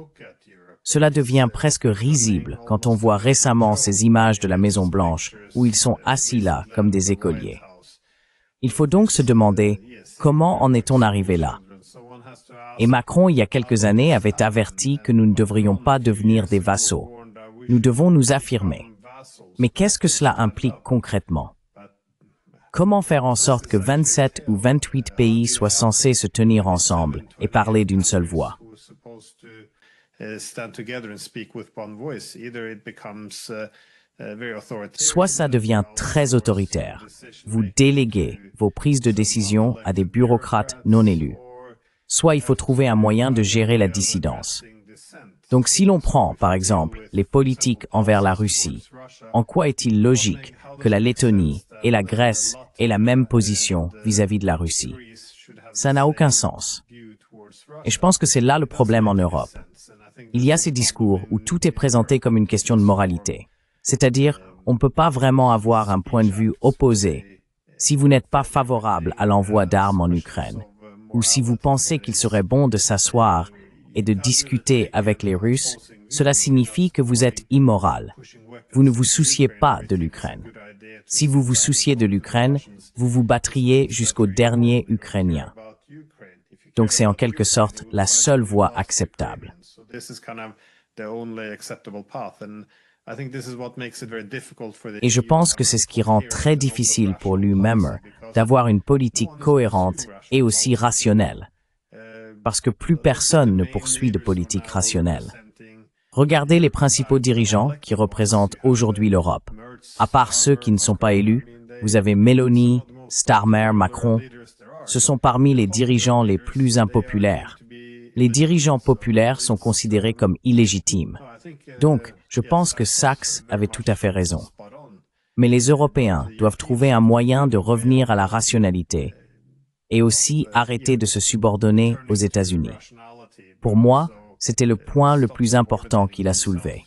Cela devient presque risible quand on voit récemment ces images de la Maison-Blanche où ils sont assis là comme des écoliers. Il faut donc se demander comment en est-on arrivé là? Et Macron, il y a quelques années, avait averti que nous ne devrions pas devenir des vassaux. Nous devons nous affirmer. Mais qu'est-ce que cela implique concrètement? Comment faire en sorte que 27 ou 28 pays soient censés se tenir ensemble et parler d'une seule voix? Soit ça devient très autoritaire. Vous déléguez vos prises de décision à des bureaucrates non élus. Soit il faut trouver un moyen de gérer la dissidence. Donc si l'on prend, par exemple, les politiques envers la Russie, en quoi est-il logique que la Lettonie et la Grèce aient la même position vis-à-vis de la Russie? Ça n'a aucun sens. Et je pense que c'est là le problème en Europe. Il y a ces discours où tout est présenté comme une question de moralité. C'est-à-dire, on ne peut pas vraiment avoir un point de vue opposé si vous n'êtes pas favorable à l'envoi d'armes en Ukraine, ou si vous pensez qu'il serait bon de s'asseoir et de discuter avec les Russes, cela signifie que vous êtes immoral. Vous ne vous souciez pas de l'Ukraine. Si vous vous souciez de l'Ukraine, vous vous battriez jusqu'au dernier Ukrainien. Donc c'est en quelque sorte la seule voie acceptable. Et je pense que c'est ce qui rend très difficile pour l'UMEMER d'avoir une politique cohérente et aussi rationnelle. Parce que plus personne ne poursuit de politique rationnelle. Regardez les principaux dirigeants qui représentent aujourd'hui l'Europe. À part ceux qui ne sont pas élus, vous avez Meloni, Starmer, Macron. Ce sont parmi les dirigeants les plus impopulaires. Les dirigeants populaires sont considérés comme illégitimes. Donc, je pense que Sachs avait tout à fait raison. Mais les Européens doivent trouver un moyen de revenir à la rationalité et aussi arrêter de se subordonner aux États-Unis. Pour moi, c'était le point le plus important qu'il a soulevé.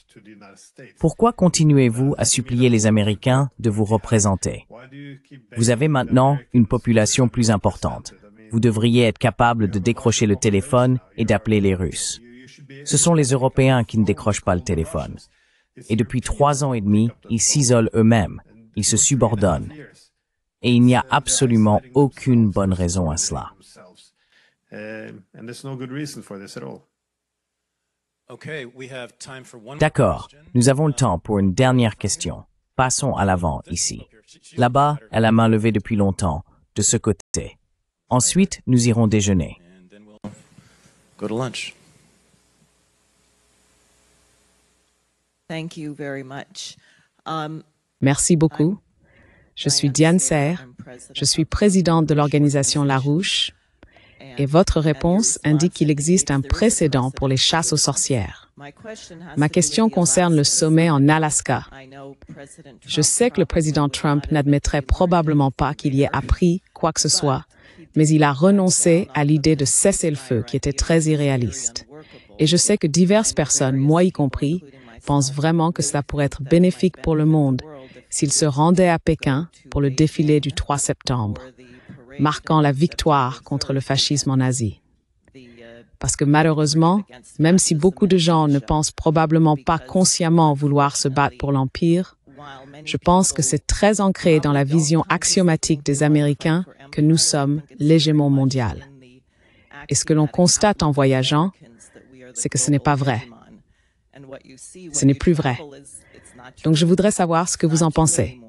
Pourquoi continuez-vous à supplier les Américains de vous représenter? Vous avez maintenant une population plus importante. Vous devriez être capable de décrocher le téléphone et d'appeler les Russes. Ce sont les Européens qui ne décrochent pas le téléphone. Et depuis 3 ans et demi, ils s'isolent eux-mêmes, ils se subordonnent. Et il n'y a absolument aucune bonne raison à cela. And there's no good reason for this at all. D'accord, nous avons le temps pour une dernière question. Passons à l'avant ici. Là-bas, elle a main levée depuis longtemps, de ce côté. Ensuite, nous irons déjeuner. Go to lunch. Thank you very much. Merci beaucoup. Je suis Diane Serre. Je suis présidente de l'organisation Larouche. Et votre réponse indique qu'il existe un précédent pour les chasses aux sorcières. Ma question concerne le sommet en Alaska. Je sais que le président Trump n'admettrait probablement pas qu'il y ait appris quoi que ce soit, mais il a renoncé à l'idée de cesser le feu qui était très irréaliste. Et je sais que diverses personnes, moi y compris, pensent vraiment que cela pourrait être bénéfique pour le monde s'il se rendait à Pékin pour le défilé du 3 septembre, marquant la victoire contre le fascisme nazi. Parce que malheureusement, même si beaucoup de gens ne pensent probablement pas consciemment vouloir se battre pour l'Empire, je pense que c'est très ancré dans la vision axiomatique des Américains que nous sommes l'hégémon mondial. Et ce que l'on constate en voyageant, c'est que ce n'est pas vrai. Ce n'est plus vrai. Donc je voudrais savoir ce que vous en pensez.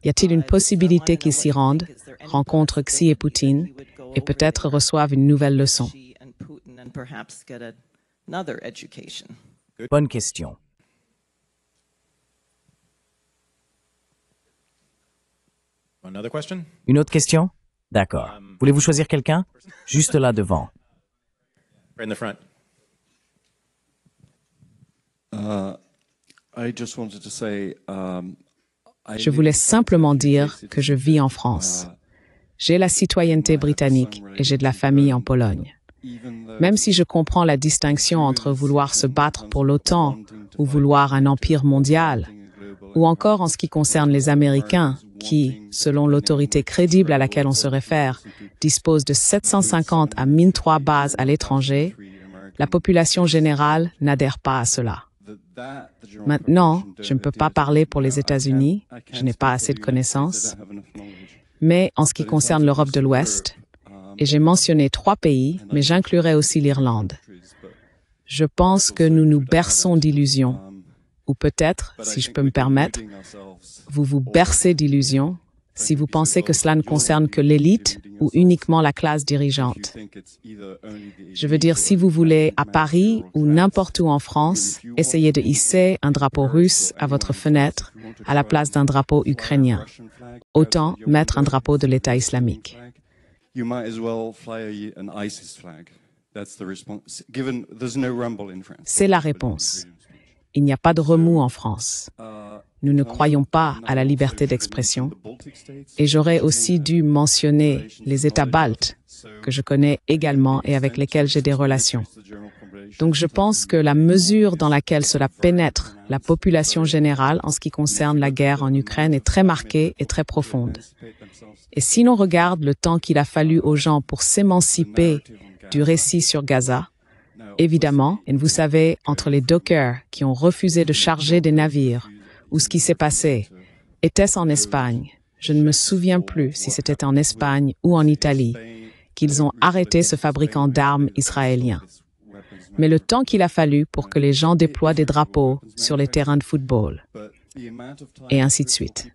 Y a-t-il une possibilité qu'ils s'y rendent, rencontrent Xi et Poutine, et peut-être reçoivent une nouvelle leçon? Bonne question. Another question? Une autre question? D'accord. Voulez-vous choisir quelqu'un? Juste là devant. Right in the front. Je voulais simplement dire que je vis en France. J'ai la citoyenneté britannique et j'ai de la famille en Pologne. Même si je comprends la distinction entre vouloir se battre pour l'OTAN ou vouloir un empire mondial, ou encore en ce qui concerne les Américains, qui, selon l'autorité crédible à laquelle on se réfère, disposent de 750 à 1003 bases à l'étranger, la population générale n'adhère pas à cela. Maintenant, je ne peux pas parler pour les États-Unis, je n'ai pas assez de connaissances, mais en ce qui concerne l'Europe de l'Ouest, et j'ai mentionné 3 pays, mais j'inclurai aussi l'Irlande. Je pense que nous nous berçons d'illusions, ou peut-être, si je peux me permettre, vous vous bercez d'illusions si vous pensez que cela ne concerne que l'élite ou uniquement la classe dirigeante. Je veux dire, si vous voulez, à Paris ou n'importe où en France, essayez de hisser un drapeau russe à votre fenêtre à la place d'un drapeau ukrainien. Autant mettre un drapeau de l'État islamique. C'est la réponse. Il n'y a pas de remous en France. Nous ne croyons pas à la liberté d'expression. Et j'aurais aussi dû mentionner les États baltes, que je connais également et avec lesquels j'ai des relations. Donc je pense que la mesure dans laquelle cela pénètre la population générale en ce qui concerne la guerre en Ukraine est très marquée et très profonde. Et si l'on regarde le temps qu'il a fallu aux gens pour s'émanciper du récit sur Gaza, évidemment, et vous savez, entre les dockers qui ont refusé de charger des navires, ou ce qui s'est passé, était-ce en Espagne? Je ne me souviens plus si c'était en Espagne ou en Italie, qu'ils ont arrêté ce fabricant d'armes israélien. Mais le temps qu'il a fallu pour que les gens déploient des drapeaux sur les terrains de football, et ainsi de suite.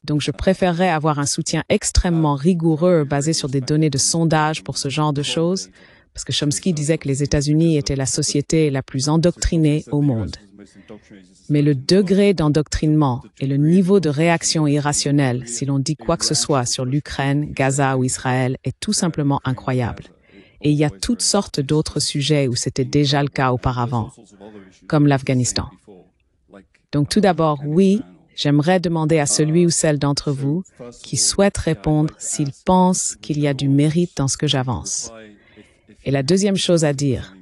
Donc je préférerais avoir un soutien extrêmement rigoureux basé sur des données de sondage pour ce genre de choses, parce que Chomsky disait que les États-Unis étaient la société la plus endoctrinée au monde. Mais le degré d'endoctrinement et le niveau de réaction irrationnelle, si l'on dit quoi que ce soit sur l'Ukraine, Gaza ou Israël, est tout simplement incroyable. Et il y a toutes sortes d'autres sujets où c'était déjà le cas auparavant, comme l'Afghanistan. Donc tout d'abord, oui, j'aimerais demander à celui ou celle d'entre vous qui souhaite répondre s'il pense qu'il y a du mérite dans ce que j'avance. Et la deuxième chose à dire,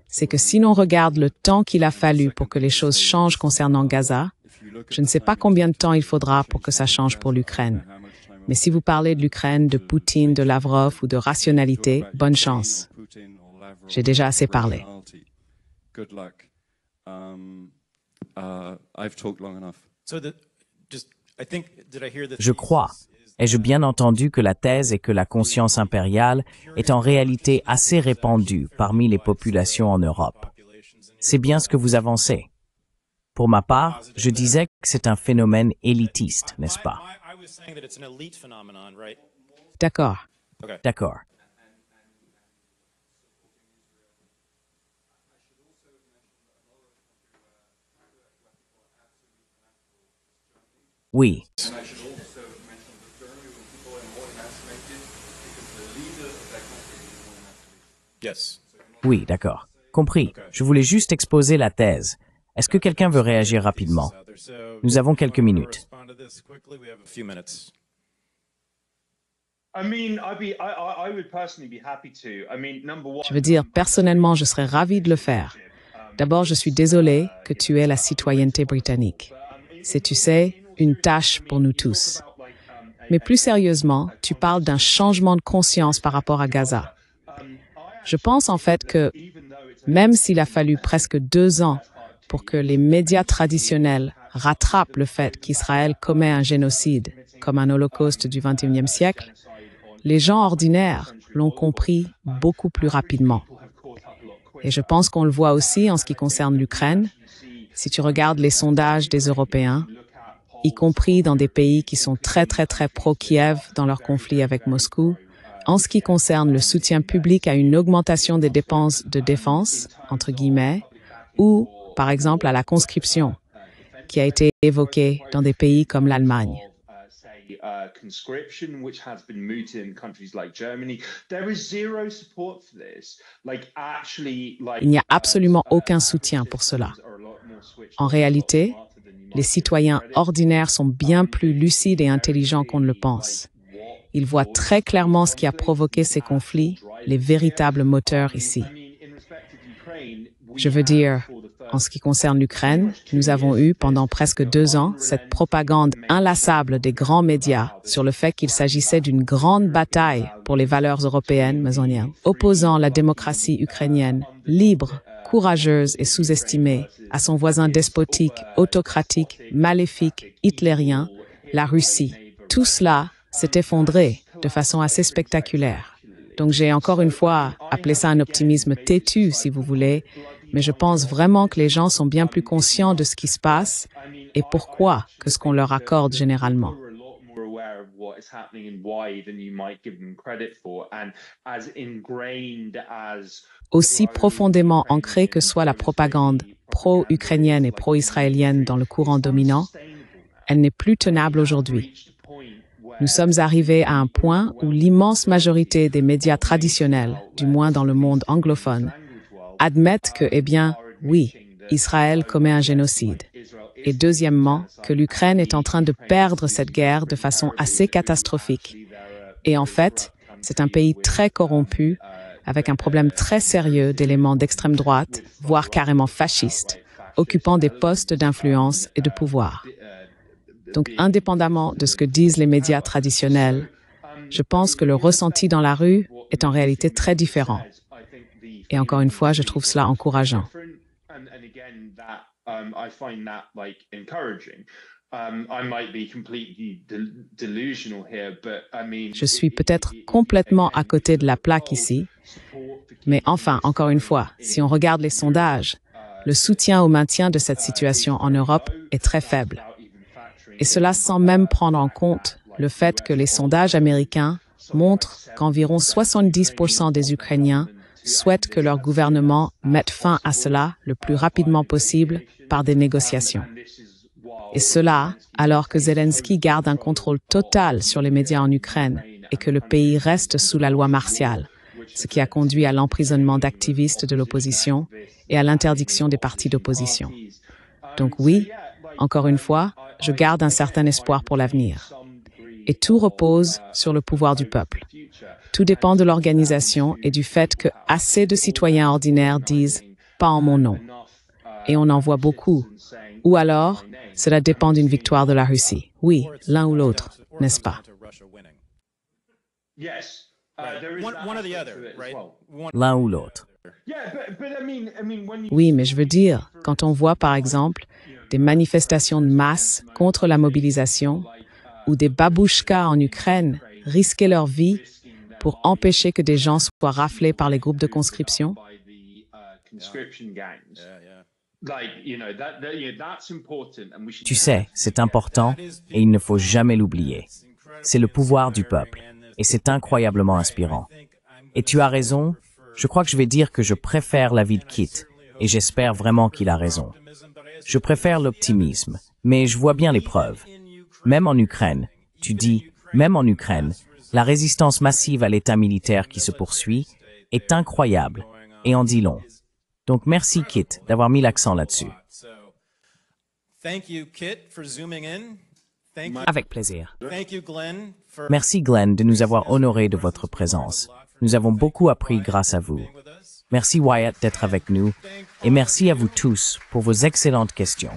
c'est que si l'on regarde le temps qu'il a fallu pour que les choses changent concernant Gaza, je ne sais pas combien de temps il faudra pour que ça change pour l'Ukraine. Mais si vous parlez de l'Ukraine, de Poutine, de Lavrov ou de rationalité, bonne chance. J'ai déjà assez parlé. Je crois, ai-je bien entendu que la thèse est que la conscience impériale est en réalité assez répandue parmi les populations en Europe. C'est bien ce que vous avancez. Pour ma part, je disais que c'est un phénomène élitiste, n'est-ce pas? D'accord. D'accord. Oui. Oui, d'accord. Compris. Je voulais juste exposer la thèse. Est-ce que quelqu'un veut réagir rapidement? Nous avons quelques minutes. Je veux dire, personnellement, je serais ravi de le faire. D'abord, je suis désolé que tu aies la citoyenneté britannique. C'est, tu sais, une tâche pour nous tous. Mais plus sérieusement, tu parles d'un changement de conscience par rapport à Gaza. Je pense en fait que, même s'il a fallu presque 2 ans pour que les médias traditionnels rattrapent le fait qu'Israël commet un génocide, comme un holocauste du XXIe siècle, les gens ordinaires l'ont compris beaucoup plus rapidement. Et je pense qu'on le voit aussi en ce qui concerne l'Ukraine. Si tu regardes les sondages des Européens, y compris dans des pays qui sont très pro-Kiev dans leur conflit avec Moscou, en ce qui concerne le soutien public à une augmentation des dépenses de défense, entre guillemets, ou, par exemple, à la conscription, qui a été évoquée dans des pays comme l'Allemagne. Il n'y a absolument aucun soutien pour cela. En réalité, les citoyens ordinaires sont bien plus lucides et intelligents qu'on ne le pense. Ils voient très clairement ce qui a provoqué ces conflits, les véritables moteurs ici. Je veux dire, en ce qui concerne l'Ukraine, nous avons eu pendant presque 2 ans cette propagande inlassable des grands médias sur le fait qu'il s'agissait d'une grande bataille pour les valeurs européennes, mesoniennes, opposant la démocratie ukrainienne, libre, courageuse et sous-estimée, à son voisin despotique, autocratique, maléfique, hitlérien, la Russie. Tout cela s'est effondré de façon assez spectaculaire. Donc j'ai encore une fois appelé ça un optimisme têtu, si vous voulez, mais je pense vraiment que les gens sont bien plus conscients de ce qui se passe et pourquoi que ce qu'on leur accorde généralement. Aussi profondément ancrée que soit la propagande pro-ukrainienne et pro-israélienne dans le courant dominant, elle n'est plus tenable aujourd'hui. Nous sommes arrivés à un point où l'immense majorité des médias traditionnels, du moins dans le monde anglophone, admettent que, eh bien, oui, Israël commet un génocide. Et deuxièmement, que l'Ukraine est en train de perdre cette guerre de façon assez catastrophique. Et en fait, c'est un pays très corrompu, avec un problème très sérieux d'éléments d'extrême droite, voire carrément fascistes, occupant des postes d'influence et de pouvoir. Donc, indépendamment de ce que disent les médias traditionnels, je pense que le ressenti dans la rue est en réalité très différent. Et encore une fois, je trouve cela encourageant. Je suis peut-être complètement à côté de la plaque ici, mais enfin, encore une fois, si on regarde les sondages, le soutien au maintien de cette situation en Europe est très faible. Et cela sans même prendre en compte le fait que les sondages américains montrent qu'environ 70% des Ukrainiens souhaitent que leur gouvernement mette fin à cela le plus rapidement possible par des négociations. Et cela, alors que Zelensky garde un contrôle total sur les médias en Ukraine et que le pays reste sous la loi martiale, ce qui a conduit à l'emprisonnement d'activistes de l'opposition et à l'interdiction des partis d'opposition. Donc oui, encore une fois, je garde un certain espoir pour l'avenir. Et tout repose sur le pouvoir du peuple. Tout dépend de l'organisation et du fait que assez de citoyens ordinaires disent « pas en mon nom ». Et on en voit beaucoup. Ou alors, cela dépend d'une victoire de la Russie. Oui, l'un ou l'autre, n'est-ce pas? L'un ou l'autre. Oui, mais je veux dire, quand on voit par exemple des manifestations de masse contre la mobilisation, où des babouchkas en Ukraine risquaient leur vie pour empêcher que des gens soient raflés par les groupes de conscription? Tu sais, c'est important et il ne faut jamais l'oublier. C'est le pouvoir du peuple et c'est incroyablement inspirant. Et tu as raison, je crois que je vais dire que je préfère l'avis de Kit et j'espère vraiment qu'il a raison. Je préfère l'optimisme, mais je vois bien les preuves. Même en Ukraine, tu dis, même en Ukraine, la résistance massive à l'État militaire qui se poursuit est incroyable et en dit long. Donc merci Kit d'avoir mis l'accent là-dessus. Avec plaisir. Merci Glenn de nous avoir honorés de votre présence. Nous avons beaucoup appris grâce à vous. Merci Wyatt d'être avec nous et merci à vous tous pour vos excellentes questions.